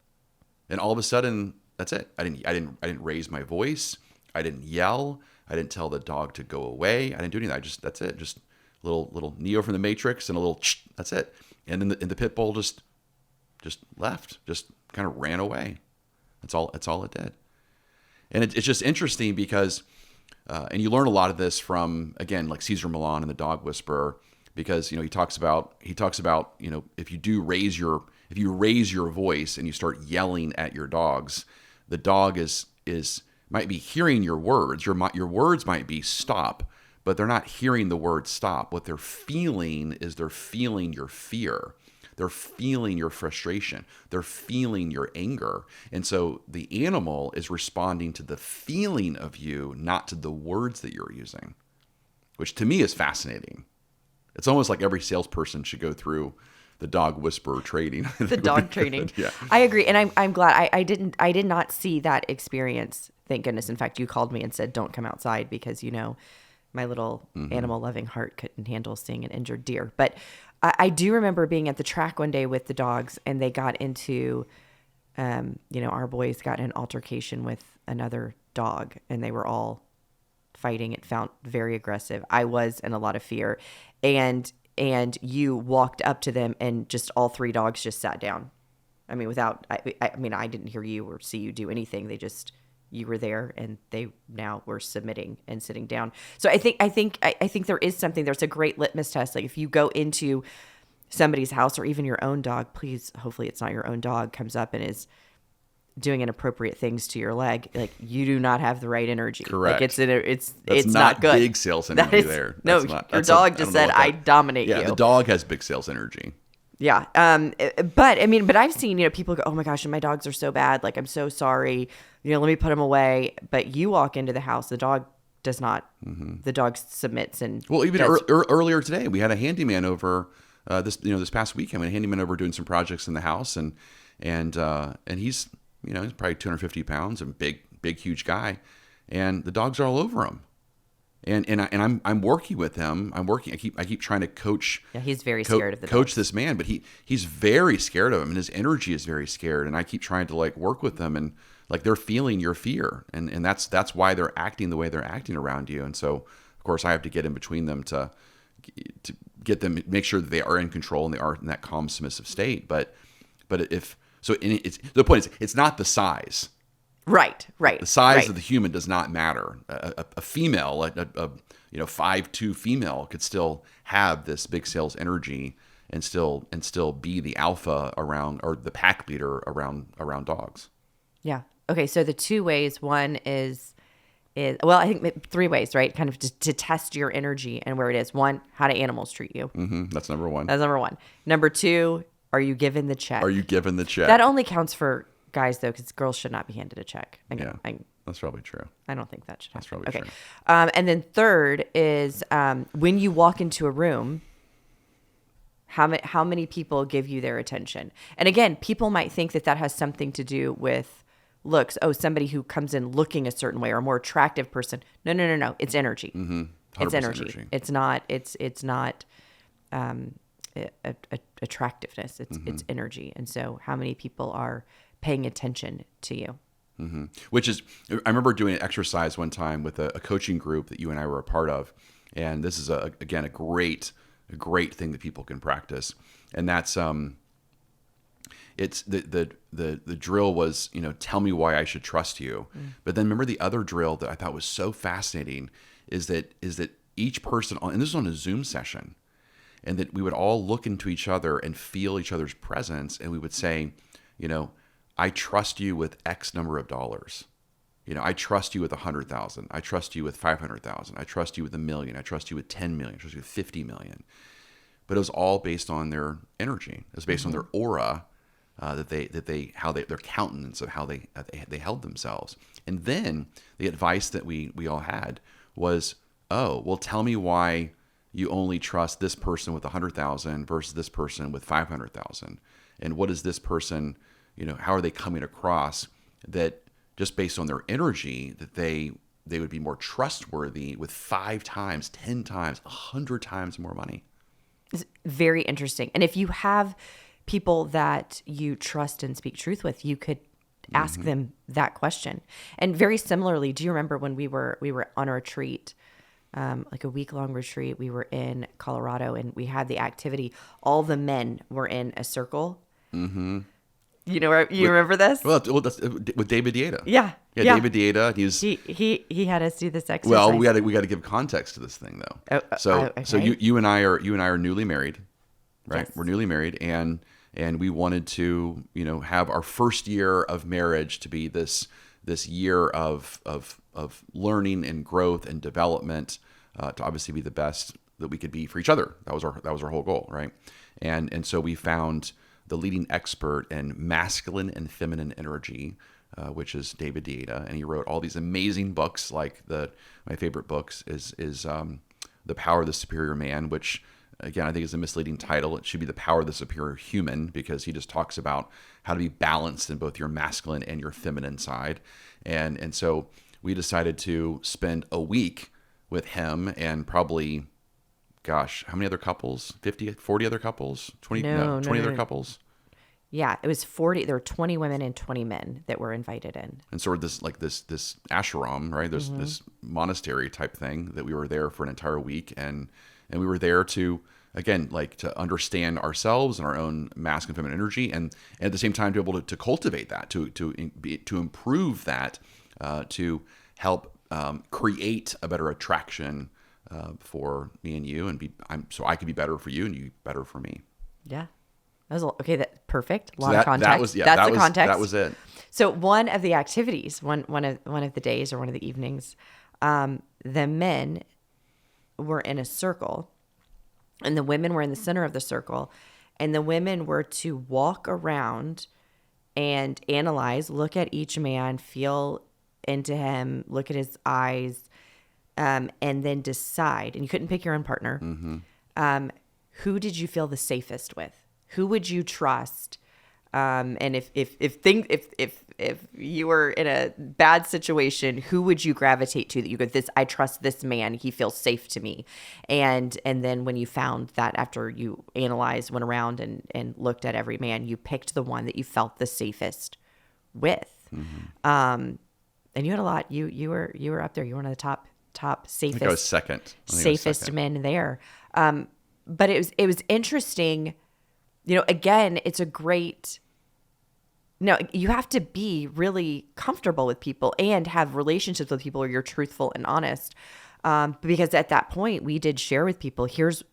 And all of a sudden, that's it. I didn't raise my voice. I didn't yell. I didn't tell the dog to go away. I didn't do anything. That's it. Just little Neo from the Matrix and a little, "Shh," that's it. And then the pit bull just left, just kind of ran away. That's all it did. And it's just interesting because, and you learn a lot of this from, again, like Cesar Millan and the Dog Whisperer, because, he talks about, if you raise your voice and you start yelling at your dogs, the dog might be hearing your words. Your words might be stop, but they're not hearing the word stop. What they're feeling is they're feeling your fear. They're feeling your frustration. They're feeling your anger. And so the animal is responding to the feeling of you, not to the words that you're using, which to me is fascinating. It's almost like every salesperson should go through the dog whisperer training. The dog training. Yeah. I agree. And I'm glad I did not see that experience. Thank goodness. In fact, you called me and said, don't come outside because, my little animal loving heart couldn't handle seeing an injured deer. But I do remember being at the track one day with the dogs, and they got into, our boys got in an altercation with another dog, and they were all fighting. It felt very aggressive. I was in a lot of fear, and you walked up to them, and just all three dogs just sat down. I mean, I didn't hear you or see you do anything. You were there, and they now were submitting and sitting down. So I think there is something. There's a great litmus test. Like if you go into somebody's house, or even your own dog, please, hopefully it's not your own dog, comes up and is doing inappropriate things to your leg, like you do not have the right energy. Correct. Like it's That's not good. Big sales energy there. No, your dog just said, "I dominate you." Yeah, the dog has big sales energy. Yeah. But I've seen, people go, "Oh my gosh, my dogs are so bad. Like, I'm so sorry. Let me put them away." But you walk into the house, the dog does not. Mm-hmm. The dog submits and. Well, even earlier today, we had a handyman over. This past weekend, we had a handyman over doing some projects in the house, and he's he's probably 250 pounds and big, huge guy, and the dogs are all over him. And I'm working with him. I keep trying to coach. Yeah, he's very scared of the coach dogs. This man, but he's very scared of him, and his energy is very scared. And I keep trying to like work with them, and like they're feeling your fear, and that's why they're acting the way they're acting around you. And so of course I have to get in between them to get them, make sure that they are in control and they are in that calm, submissive state. But the point is, it's not the size. Right. The size of the human does not matter. A female, a 5'2" female could still have this big sales energy and still be the alpha around, or the pack leader around dogs. Yeah. Okay. So the two ways, one is well, I think three ways, right? Kind of to test your energy and where it is. One, how do animals treat you? Mm-hmm. That's number one. Number two, are you given the check? That only counts for guys, though, because girls should not be handed a check. That's probably true. I don't think that should happen. That's probably true. And then third is when you walk into a room, how many people give you their attention? And again, people might think that has something to do with looks. Oh, somebody who comes in looking a certain way, or a more attractive person. No. It's energy. Mm-hmm. It's energy. It's not attractiveness. It's energy. And so how many people are paying attention to you? Mm-hmm. Which is, I remember doing an exercise one time with a coaching group that you and I were a part of. And this is a great thing that people can practice. And that's, it's the drill was, tell me why I should trust you. Mm. But then remember the other drill that I thought was so fascinating is that each person and this was on a Zoom session, and that we would all look into each other and feel each other's presence. And we would say, I trust you with X number of dollars. I trust you with 100,000. I trust you with 500,000. I trust you with 1 million. I trust you with 10 million. I trust you with 50 million. But it was all based on their energy. It was based on their aura, their countenance of how they held themselves. And then the advice that we all had was, oh, well, tell me why you only trust this person with 100,000 versus this person with 500,000? And what is this person, how are they coming across that just based on their energy that they would be more trustworthy with 5 times, 10 times, 100 times more money? It's very interesting. And if you have people that you trust and speak truth with, you could ask them that question. And very similarly, do you remember when we were on a retreat, like a week-long retreat? We were in Colorado and we had the activity. All the men were in a circle. Mm-hmm. You remember this? Well, that's with David Dieta. Yeah. David Dieta. He had us do this exercise. Well, we got to give context to this thing though. So you and I are newly married, right? Yes. We're newly married, and we wanted to have our first year of marriage to be this year of learning and growth and development, to obviously be the best that we could be for each other. That was our whole goal, right? And so we found the leading expert in masculine and feminine energy, which is David Dieta, and he wrote all these amazing books. Like my favorite books is The Power of the Superior Man, which again I think is a misleading title. It should be The Power of the Superior Human, because he just talks about how to be balanced in both your masculine and your feminine side. And so we decided to spend a week with him and probably, gosh, how many other couples? 50, 40 other couples? 20 other couples? Yeah, it was 40. There were 20 women and 20 men that were invited in. And sort of this ashram, right? There's this monastery type thing that we were there for an entire week. And we were there to, again, like to understand ourselves and our own masculine and feminine energy. And at the same time, to be able to cultivate that, to improve that, to help create a better attraction for me and you, and so I could be better for you and you better for me. Yeah. That was okay. That's perfect. A lot of context. That's the context. That was it. So one of the activities, one of the days or one of the evenings, the men were in a circle, and the women were in the center of the circle, and the women were to walk around and analyze, look at each man, feel into him, look at his eyes, and then decide. And you couldn't pick your own partner. Mm-hmm. Who did you feel the safest with? Who would you trust? And if you were in a bad situation, who would you gravitate to that you go, I trust this man, he feels safe to me. And then when you found that after you analyzed, went around and looked at every man, you picked the one that you felt the safest with. Mm-hmm. And you had a lot. You were up there. You were one of the top safest. I think I was second. Safest men there. But it was interesting. Again, it's a great. No, you have to be really comfortable with people and have relationships with people where you're truthful and honest. Because at that point, we did share with people, here's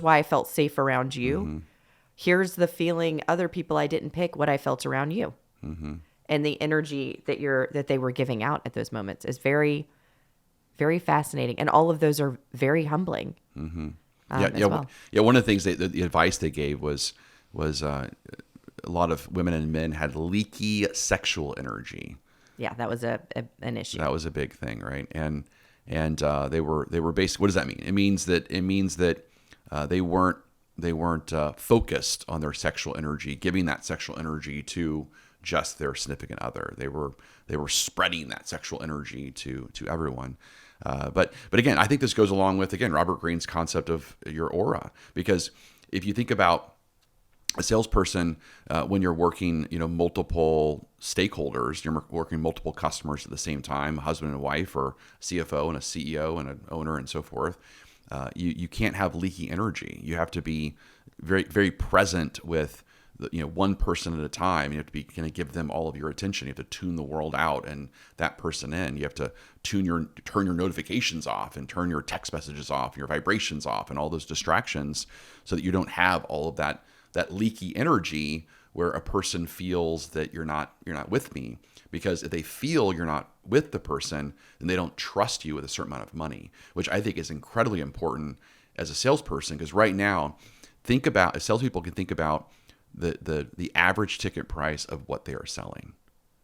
why I felt safe around you. Mm-hmm. Here's the feeling other people I didn't pick, what I felt around you. Mm-hmm. And the energy that they were giving out at those moments is very, very fascinating. And all of those are very humbling. Mm-hmm. Well. One of the things the advice they gave was a lot of women and men had leaky sexual energy. Yeah, that was an issue. That was a big thing, right? And they were basically, what does that mean? It means that they weren't focused on their sexual energy, giving that sexual energy to just their significant other. They were spreading that sexual energy to everyone. But again, I think this goes along with, again, Robert Greene's concept of your aura, because if you think about a salesperson, when you're working, multiple stakeholders, you're working multiple customers at the same time, a husband and a wife, or a CFO and a CEO and an owner and so forth. You can't have leaky energy. You have to be very, very present with one person at a time. You have to be kind of give them all of your attention. You have to tune the world out and that person in. You have to turn your notifications off and turn your text messages off, your vibrations off, and all those distractions, so that you don't have all of that leaky energy where a person feels that you're not with me. Because if they feel you're not with the person, then they don't trust you with a certain amount of money, which I think is incredibly important as a salesperson. Because right now, as salespeople can think about the average ticket price of what they are selling.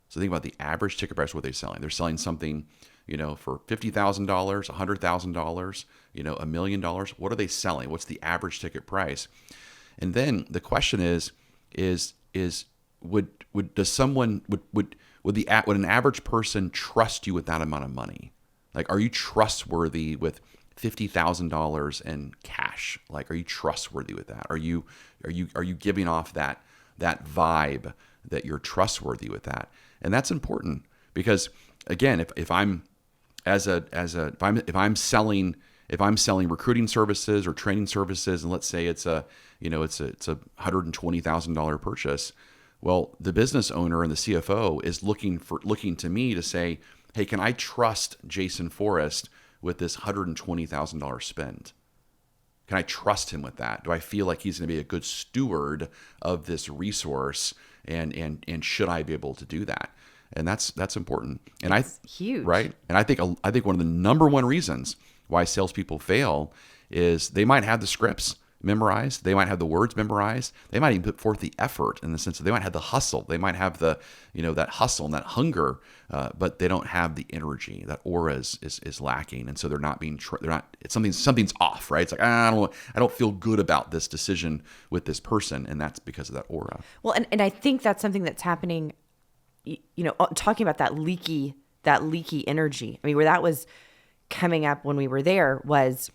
So think about the average ticket price of what they're selling. They're selling something for $50,000, $100,000, $1 million. What are they selling? What's the average ticket price? And then the question is would an average person trust you with that amount of money? Like, are you trustworthy with $50,000 in cash? Like, are you trustworthy with that? Are you giving off that vibe that you're trustworthy with that? And that's important because, again, if I'm selling recruiting services or training services, and let's say it's a $120,000 purchase, well, the business owner and the CFO is looking to me to say, hey, can I trust Jason Forrest with this $120,000 spend? Can I trust him with that? Do I feel like he's going to be a good steward of this resource? And should I be able to do that? And that's important. And it's huge, right? And I think one of the number one reasons why salespeople fail is they might have the scripts memorized, they might have the words memorized, they might even put forth the effort in the sense that they might have the hustle, they might have the that hustle and that hunger, but they don't have the energy. That aura is lacking, and so they're not being something's off, right? It's like I don't feel good about this decision with this person, and that's because of that aura. Well, and I think that's something that's happening. Talking about that leaky energy. I mean, where that was coming up when we were there was.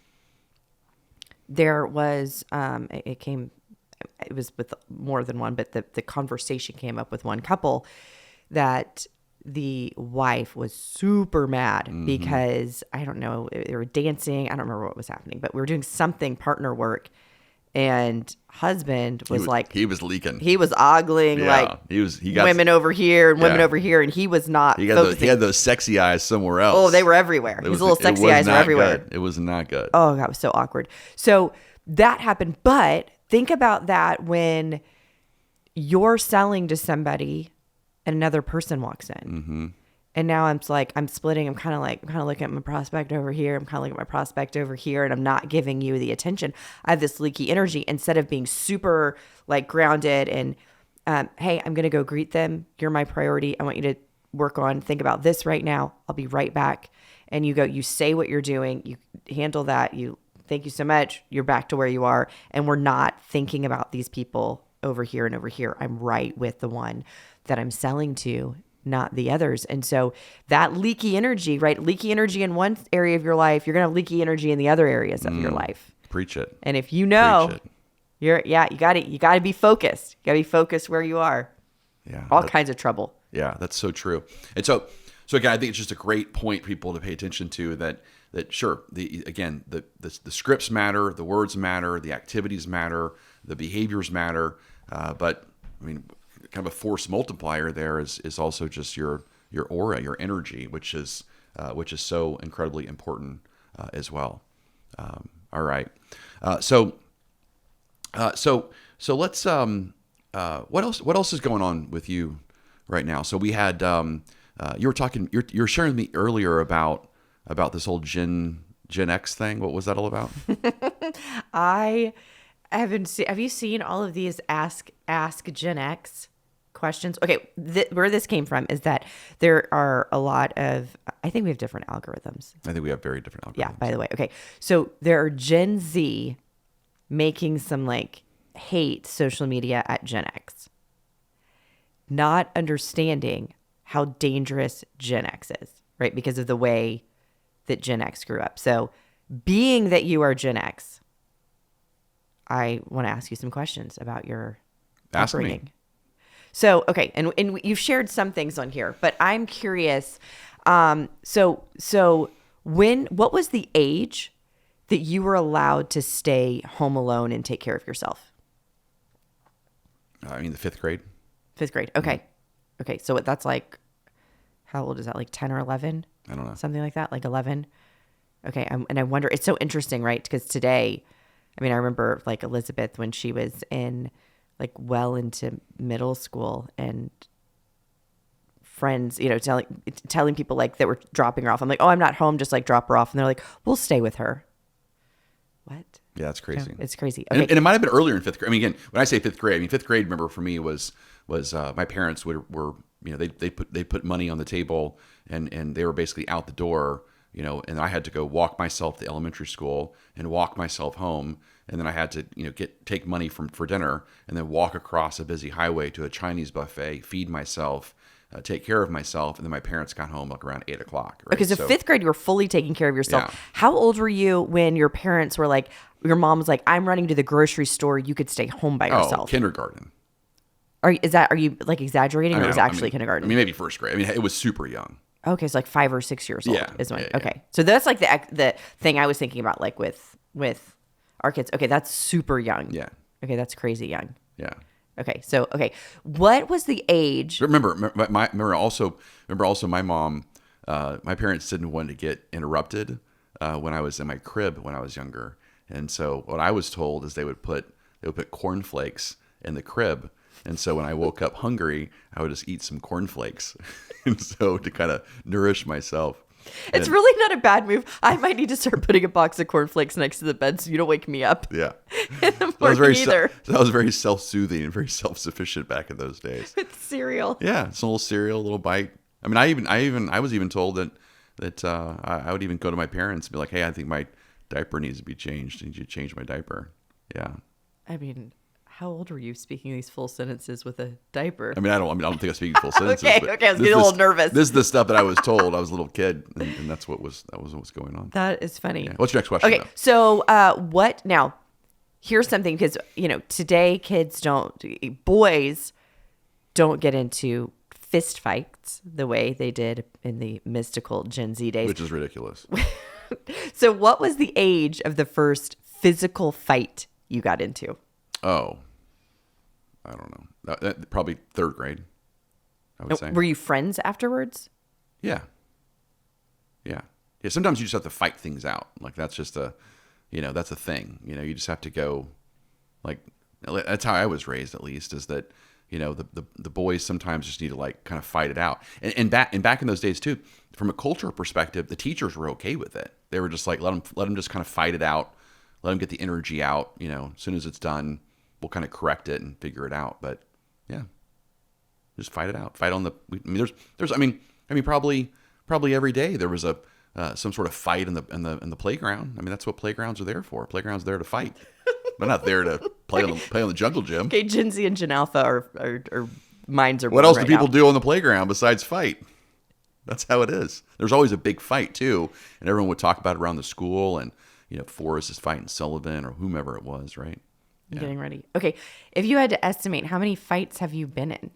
There was, it was with more than one, but the conversation came up with one couple that the wife was super mad because, I don't know, they were dancing. I don't remember what was happening, but we were doing something partner work. And husband was like, he was leaking. He was ogling he got women over here and women over here, and he was not. He had those sexy eyes somewhere else. Oh, they were everywhere. His little sexy eyes were everywhere. Good. It was not good. Oh, that was so awkward. So that happened. But think about that when you're selling to somebody and another person walks in. And now I'm splitting. I'm kind of looking at my prospect over here. I'm kind of looking at my prospect over here, and I'm not giving you the attention. I have this leaky energy instead of being super like grounded and, hey, I'm going to go greet them. You're my priority. I want you to think about this right now. I'll be right back. And you say what you're doing. You handle that. Thank you so much. You're back to where you are. And we're not thinking about these people over here and over here. I'm right with the one that I'm selling to, not the others. And so that leaky energy, right? Leaky energy in one area of your life, you're going to have leaky energy in the other areas of your life. Preach it. And if you got to be focused. You got to be focused where you are. Yeah. All kinds of trouble. Yeah, that's so true. And so again, I think it's just a great point for people to pay attention to that sure, the scripts matter, the words matter, the activities matter, the behaviors matter, but I mean, kind of a force multiplier there is also just your aura, your energy, which is so incredibly important as well. All right, so let's what else is going on with you right now? So we had you were sharing with me earlier about this whole Gen X thing. What was that all about? I haven't seen. Have you seen all of these Ask Gen X questions? Okay, where this came from is that there are a lot of. I think we have different algorithms. I think we have very different algorithms. Yeah. By the way, okay. So there are Gen Z making some like hate social media at Gen X, not understanding how dangerous Gen X is, right? Because of the way that Gen X grew up. So being that you are Gen X, I want to ask you some questions about your upbringing. Me. So, okay. And you've shared some things on here, but I'm curious. So what was the age that you were allowed to stay home alone and take care of yourself? I mean, the 5th grade. 5th grade. Okay. Mm-hmm. Okay. So that's like, how old is that? Like 10 or 11? I don't know. Something like that, like 11. Okay. And I wonder, it's so interesting, right? Because today, I mean, I remember like Elizabeth when she was in like well into middle school and friends, telling people like that were dropping her off. I'm like, oh, I'm not home. Just like drop her off. And they're like, we'll stay with her. What? Yeah, that's crazy. It's crazy. Okay. And it might have been earlier in 5th grade. I mean, again, when I say 5th grade, 5th grade, remember for me was my parents were they put money on the table, and they were basically out the door, and I had to go walk myself to elementary school and walk myself home, and then I had to take money for dinner, and then walk across a busy highway to a Chinese buffet, feed myself, take care of myself, and then my parents got home like around 8 o'clock. Right? Okay, so fifth grade, you were fully taking care of yourself. Yeah. How old were you when your parents were like, your mom was like, I'm running to the grocery store, you could stay home by yourself? Kindergarten. Are you like exaggerating, or was it actually kindergarten? I mean, maybe first grade. I mean, it was super young. Okay, so like 5 or 6 years old is when. Yeah. Okay, so that's like the thing I was thinking about, like with our kids. Okay, that's super young. Yeah. Okay, that's crazy young. Yeah. Okay, so what was the age? Remember also my mom, my parents didn't want to get interrupted when I was in my crib when I was younger, and so what I was told is they would put cornflakes in the crib, and so when I woke up hungry, I would just eat some cornflakes, and so to kind of nourish myself. It's really not a bad move. I might need to start putting a box of cornflakes next to the bed so you don't wake me up. Yeah. In the morning either. That was very self-soothing and very self-sufficient back in those days. With cereal. Yeah, it's a little cereal, a little bite. I mean, I was even told that I would even go to my parents and be like, "Hey, I think my diaper needs to be changed. I need you to change my diaper." Yeah. I mean, how old were you speaking these full sentences with a diaper? I don't think I was speaking full sentences. Okay, but I was getting a little nervous. This is the stuff that I was told. I was a little kid, and that was what's going on. That is funny. Yeah. What's your next question? Okay, though? so what now? Here's something, because today boys don't get into fist fights the way they did in the mystical Gen Z days, Which is ridiculous. So what was the age of the first physical fight you got into? Oh, I don't know. Probably third grade, I would say. Were you friends afterwards? Yeah. Sometimes you just have to fight things out. Like that's just that's a thing. You just have to go. Like that's how I was raised, at least, is that the boys sometimes just need to like kind of fight it out. And back in those days too, from a cultural perspective, the teachers were okay with it. They were just like let them just kind of fight it out, let them get the energy out. As soon as it's done, we'll kind of correct it and figure it out. But yeah, just fight it out. Fight on the. Probably every day there was some sort of fight in the playground. I mean, that's what playgrounds are there for. Playgrounds are there to fight. They're not there to play on the jungle gym. Okay, Gen Z and Gen Alpha are minds are. What else do people now. do on the playground besides fight? That's how it is. There's always a big fight too, and everyone would talk about it around the school. And Forrest is fighting Sullivan or whomever it was, right? I'm getting ready. Okay, if you had to estimate, how many fights have you been in?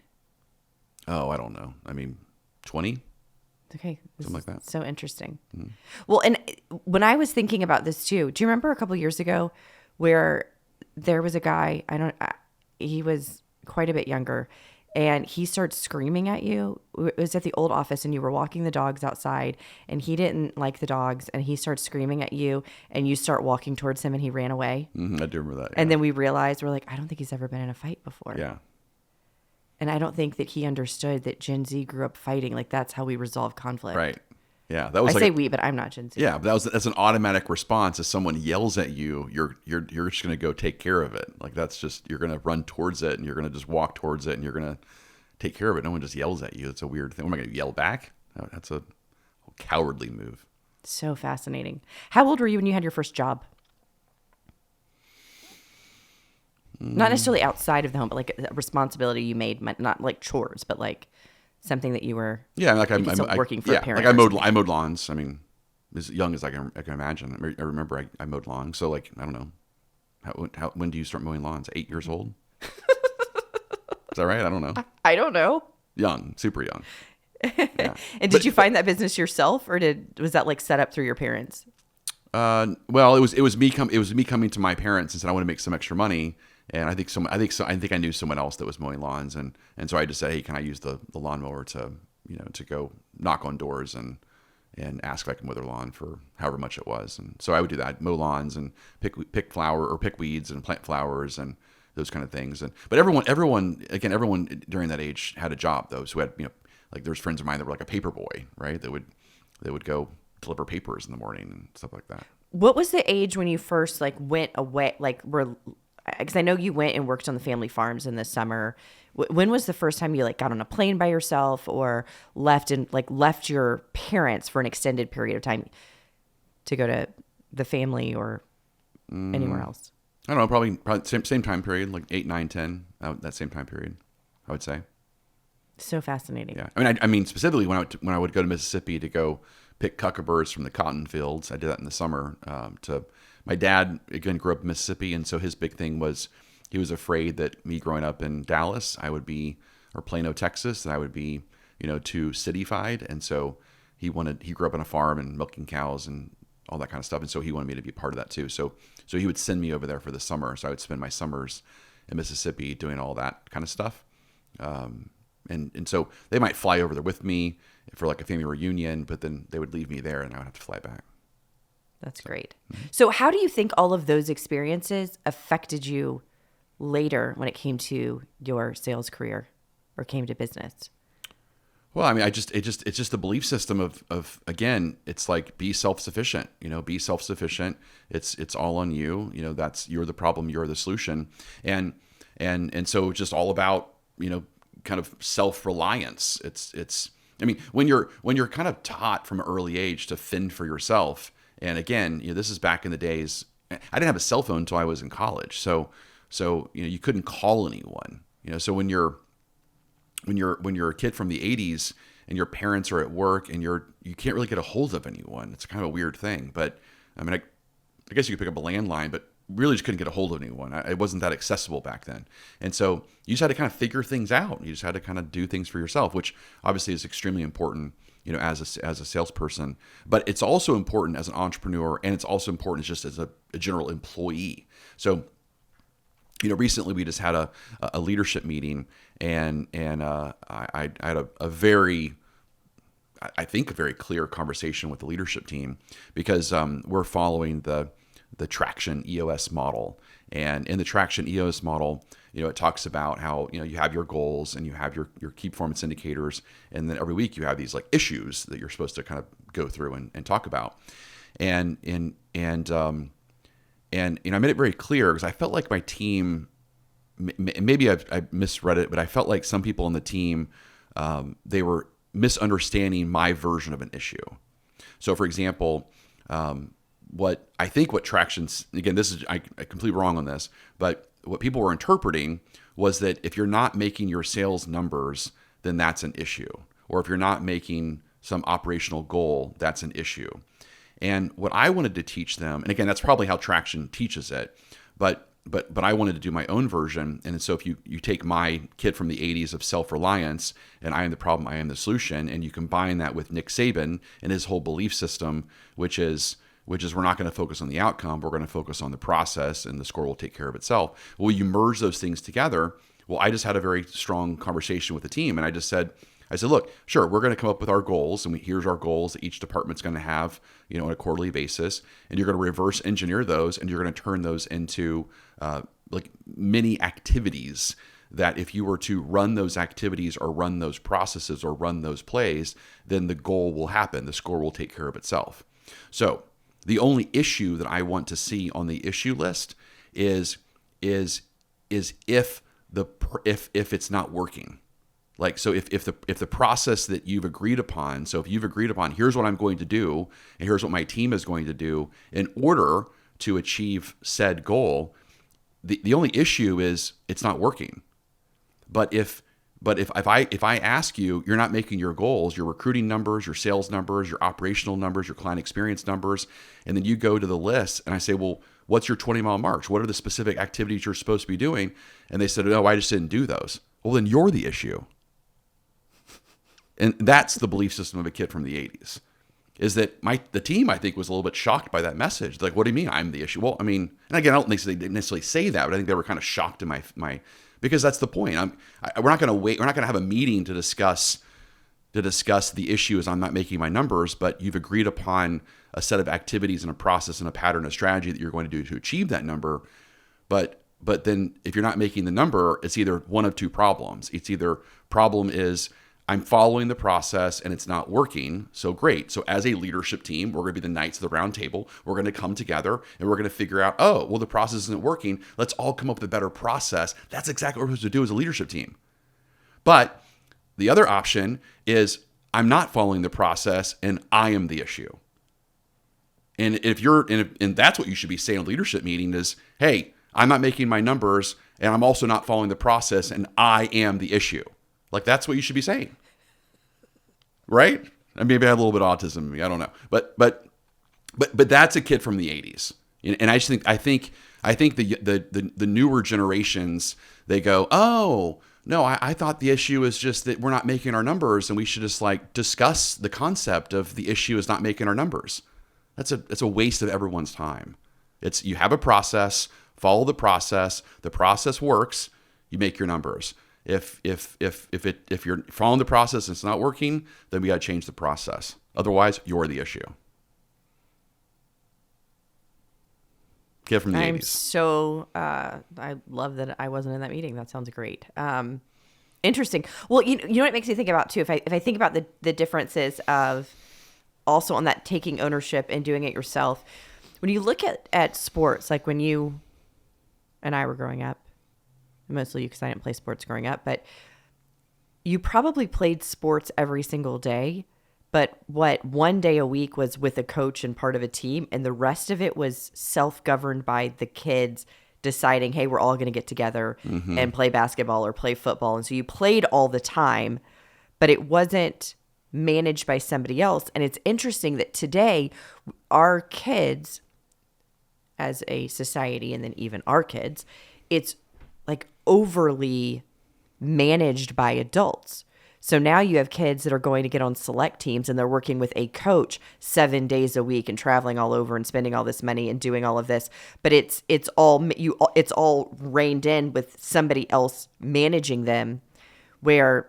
Oh, I don't know. I mean, 20. Okay, Something like that. So interesting. Mm-hmm. Well, and when I was thinking about this too, do you remember a couple years ago where there was a guy? He was quite a bit younger, and he started screaming at you. It was at the old office, and you were walking the dogs outside, and he didn't like the dogs, and he started screaming at you, and you start walking towards him, and he ran away. Mm-hmm, I do remember that. Yeah. And then we realized, we're like, I don't think he's ever been in a fight before. Yeah. And I don't think that he understood that Gen Z grew up fighting. Like, that's how we resolve conflict. Right. Yeah. That was I say we, but I'm not Gen Z. Yeah, but that's an automatic response. If someone yells at you, you're just gonna go take care of it. Like you're gonna run towards it, and you're gonna just walk towards it, and you're gonna take care of it. No one just yells at you. It's a weird thing. Am I gonna yell back? No, that's a cowardly move. So fascinating. How old were you when you had your first job? Not necessarily outside of the home, but like a responsibility you made, not like chores, but like something that you were. Yeah, like I'm working for a parent. Like I mowed lawns. I mean, as young as I can imagine. I remember I mowed lawns. So like I don't know, when do you start mowing lawns? 8 years old? Is that right? I don't know. I don't know. Young, super young. Yeah. And did you find that business yourself, or was that like set up through your parents? Well, it was me coming to my parents and said I want to make some extra money. And I think I knew someone else that was mowing lawns, and so I just said, hey, can I use the lawnmower to go knock on doors and ask if I can mow their lawn for however much it was. And so I would do that, mow lawns and pick weeds and plant flowers and those kind of things. But everyone during that age had a job though. So we had like there's friends of mine that were like a paper boy, right? They would go deliver papers in the morning and stuff like that. What was the age when you first like went away? Like because I know you went and worked on the family farms in the summer. When was the first time you like got on a plane by yourself or left your parents for an extended period of time to go to the family or anywhere else? I don't know, probably same time period, like 8, 9, 10, that same time period, I would say. So fascinating. Yeah. I mean, specifically when I would go to Mississippi to go pick cucumber from the cotton fields, I did that in the summer. My dad, again, grew up in Mississippi, and so his big thing was he was afraid that me growing up in Dallas, or Plano, Texas, that I would be, too cityfied. And so he grew up on a farm and milking cows and all that kind of stuff. And so he wanted me to be part of that too. So he would send me over there for the summer. So I would spend my summers in Mississippi doing all that kind of stuff. And so they might fly over there with me for like a family reunion, but then they would leave me there and I would have to fly back. That's great. So how do you think all of those experiences affected you later when it came to your sales career or came to business? Well, I mean, it's just the belief system of again, it's like be self-sufficient, be self-sufficient. It's all on you. You're the problem, you're the solution. And so just all about, kind of self-reliance. I mean, when you're kind of taught from an early age to fend for yourself. And again, this is back in the days, I didn't have a cell phone until I was in college. So you couldn't call anyone, so when you're a kid from the 80s and your parents are at work and you can't really get a hold of anyone. It's kind of a weird thing, but I mean, I guess you could pick up a landline, but really just couldn't get a hold of anyone. It wasn't that accessible back then. And so you just had to kind of figure things out. You just had to kind of do things for yourself, which obviously is extremely important, as a salesperson, but it's also important as an entrepreneur, and it's also important just as a general employee. So, recently we just had a leadership meeting, and I had a very clear conversation with the leadership team because we're following the Traction EOS model, and in the Traction EOS model, it talks about how you have your goals and you have your key performance indicators, and then every week you have these like issues that you're supposed to kind of go through and talk about, and I made it very clear because I felt like my team, maybe I misread it, but I felt like some people on the team, they were misunderstanding my version of an issue. So for example, what Traction's, again, I'm completely wrong on this, but what people were interpreting was that if you're not making your sales numbers, then that's an issue. Or if you're not making some operational goal, that's an issue. And what I wanted to teach them, and again, that's probably how Traction teaches it, but I wanted to do my own version. And so if you take my kid from the 80s of Self-Reliance and I am the problem, I am the solution, and you combine that with Nick Saban and his whole belief system, which is we're not going to focus on the outcome, we're going to focus on the process, and the score will take care of itself. Well, you merge those things together. Well, I just had a very strong conversation with the team, and I said, look, sure, we're going to come up with our goals, and here's our goals that each department's going to have, on a quarterly basis, and you're going to reverse engineer those, and you're going to turn those into like mini activities that if you were to run those activities or run those processes or run those plays, then the goal will happen. The score will take care of itself. So the only issue that I want to see on the issue list is if it's not working. Like, so if the process that you've agreed upon, so if you've agreed upon, here's what I'm going to do, and here's what my team is going to do in order to achieve said goal, the only issue is it's not working. But if I ask you, you're not making your goals, your recruiting numbers, your sales numbers, your operational numbers, your client experience numbers, and then you go to the list and I say, well, what's your 20-mile march? What are the specific activities you're supposed to be doing? And they said, no, I just didn't do those. Well, then you're the issue. And that's the belief system of a kid from the 80s, is that the team, I think, was a little bit shocked by that message. Like, what do you mean I'm the issue? Well, I mean, and again, I don't think they didn't necessarily say that, but I think they were kind of shocked in my because that's the point. We're not going to wait. We're not going to have a meeting to discuss the issues. I'm not making my numbers, but you've agreed upon a set of activities and a process and a pattern, a strategy that you're going to do to achieve that number. But then if you're not making the number, it's either one of two problems. It's either problem is I'm following the process and it's not working. So great. So as a leadership team, we're going to be the knights of the round table. We're going to come together and we're going to figure out, oh, well, the process isn't working. Let's all come up with a better process. That's exactly what we're supposed to do as a leadership team. But the other option is I'm not following the process and I am the issue. And if you're, and that's what you should be saying in a leadership meeting is, hey, I'm not making my numbers and I'm also not following the process and I am the issue. Like that's what you should be saying, right? And maybe I have a little bit of autism in me. I don't know, but that's a kid from the '80s, and I think the newer generations, they go, oh no, I thought the issue is just that we're not making our numbers, and we should just like discuss the concept of the issue is not making our numbers. That's a waste of everyone's time. It's you have a process, follow the process. The process works, you make your numbers. If you're following the process and it's not working, then we got to change the process. Otherwise, you're the issue. Kid from the 80s. I love that I wasn't in that meeting. That sounds great. Interesting. Well, you know what it makes me think about too. If I think about the differences of also on that taking ownership and doing it yourself. When you look at sports, like when you and I were growing up, mostly you because I didn't play sports growing up, but you probably played sports every single day. But one day a week was with a coach and part of a team, and the rest of it was self-governed by the kids deciding, hey, we're all going to get together and play basketball or play football. And so you played all the time, but it wasn't managed by somebody else. And it's interesting that today our kids as a society, and then even our kids, it's like overly managed by adults. So now you have kids that are going to get on select teams and they're working with a coach 7 days a week and traveling all over and spending all this money and doing all of this. But it's all reined in with somebody else managing them. Where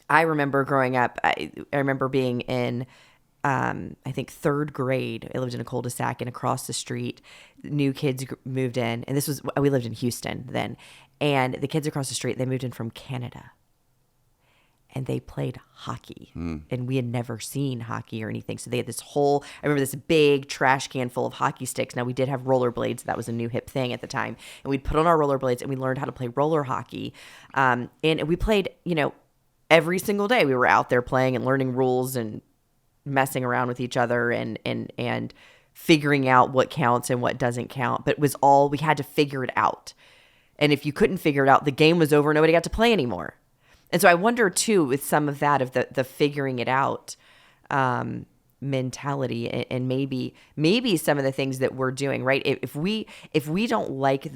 I remember growing up, I remember being in I think third grade. I lived in a cul-de-sac, and across the street, new kids moved in. And we lived in Houston then. And the kids across the street, they moved in from Canada. And they played hockey. And we had never seen hockey or anything. So they had I remember this big trash can full of hockey sticks. Now we did have rollerblades. That was a new hip thing at the time. And we'd put on our rollerblades and we learned how to play roller hockey. And we played, every single day. We were out there playing and learning rules and messing around with each other and figuring out what counts and what doesn't count. But we had to figure it out. And if you couldn't figure it out, the game was over. Nobody got to play anymore. And so I wonder too, with some of that, of the figuring it out mentality, and maybe some of the things that we're doing, right? If we don't like,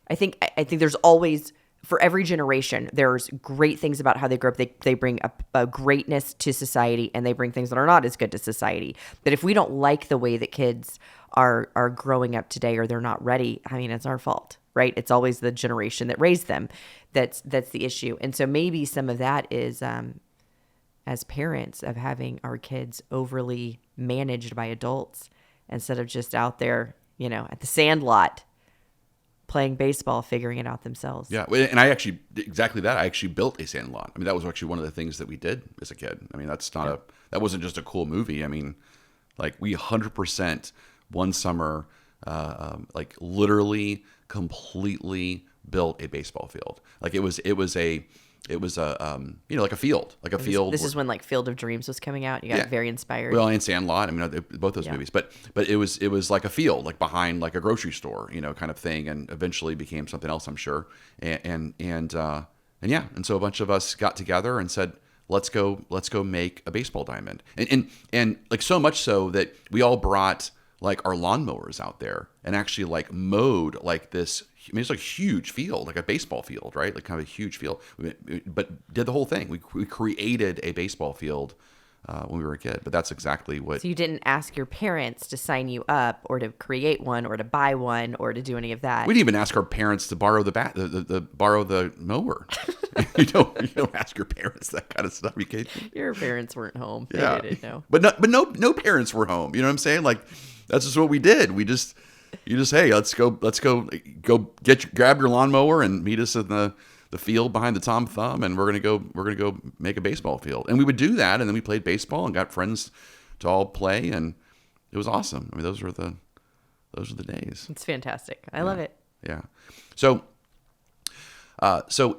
I think there's always, for every generation, there's great things about how they grow up. They bring a greatness to society, and they bring things that are not as good to society. But if we don't like the way that kids are growing up today, or they're not ready, I mean, it's our fault, right? It's always the generation that raised them that's the issue. And so maybe some of that is, as parents, of having our kids overly managed by adults instead of just out there, at the sandlot playing baseball, figuring it out themselves. Yeah, and I actually, exactly that. I actually built a sandlot. I mean, that was actually one of the things that we did as a kid. I mean, that wasn't just a cool movie. I mean, like we 100% one summer, like literally completely built a baseball field. Like it was a like a field, field. This is when like Field of Dreams was coming out. You got very inspired. Well, and Sandlot. I mean, both those movies. But it was like a field, like behind like a grocery store, kind of thing, and eventually became something else, I'm sure. And so a bunch of us got together and said, let's go make a baseball diamond. And like so much so that we all brought like our lawnmowers out there and actually like mowed like this. I mean, it's like a huge field, like a baseball field, right? Like kind of a huge field, but did the whole thing. We created a baseball field when we were a kid, but that's exactly what. So you didn't ask your parents to sign you up or to create one or to buy one or to do any of that. We didn't even ask our parents to borrow borrow the mower. you don't ask your parents that kind of stuff. Your parents weren't home. Yeah. They didn't know. But no parents were home. You know what I'm saying? Like that's just what we did. Hey, let's go grab your lawnmower and meet us in the the field behind the Tom Thumb, and we're gonna go make a baseball field. And we would do that, and then we played baseball and got friends to all play, and it was awesome. I mean, those were the days. It's fantastic. I love it. Yeah. So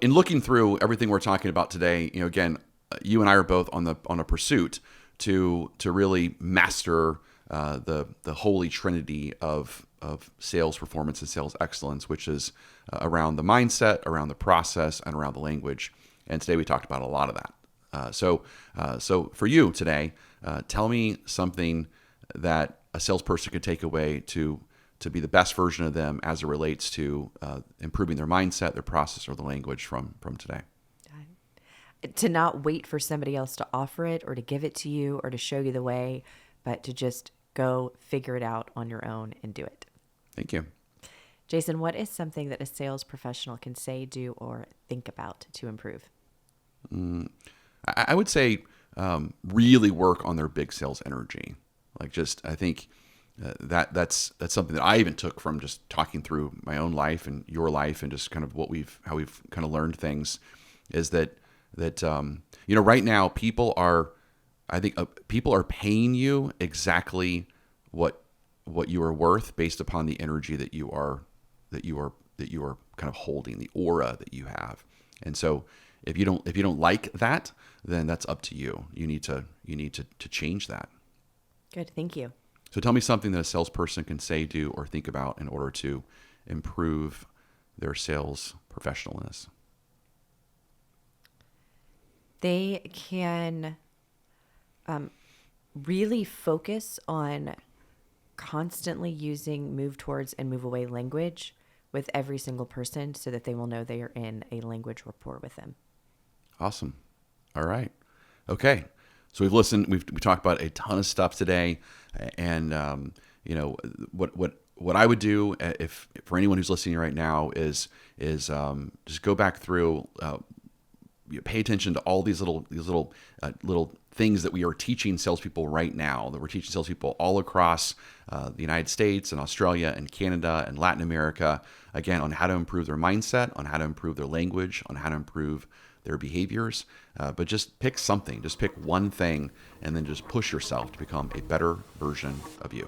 in looking through everything we're talking about today, again, you and I are both on a pursuit to really master the holy trinity of sales performance and sales excellence, which is around the mindset, around the process, and around the language. And today we talked about a lot of that. So for you today, tell me something that a salesperson could take away to be the best version of them as it relates to improving their mindset, their process, or the language from today. To not wait for somebody else to offer it or to give it to you or to show you the way, but to just go figure it out on your own and do it. Thank you. Jason, what is something that a sales professional can say, do, or think about to improve? I would say really work on their big sales energy. I think that's something that I even took from just talking through my own life and your life and just kind of how we've kind of learned things, is that right now people are paying you exactly what you are worth based upon the energy that you are kind of holding, the aura that you have. And so if you don't like that, then that's up to you. You need to change that. Good. Thank you. So tell me something that a salesperson can say, do, or think about in order to improve their sales professionalness. They can really focus on constantly using move towards and move away language with every single person so that they will know they are in a language rapport with them. Awesome. All right. Okay. So we've listened. We talked about a ton of stuff today, and what I would do if for anyone who's listening right now is just go back through, pay attention to all these little things that we are teaching salespeople right now. That we're teaching salespeople all across the United States and Australia and Canada and Latin America, again, on how to improve their mindset, on how to improve their language, on how to improve their behaviors. But just pick something, just pick one thing, and then just push yourself to become a better version of you.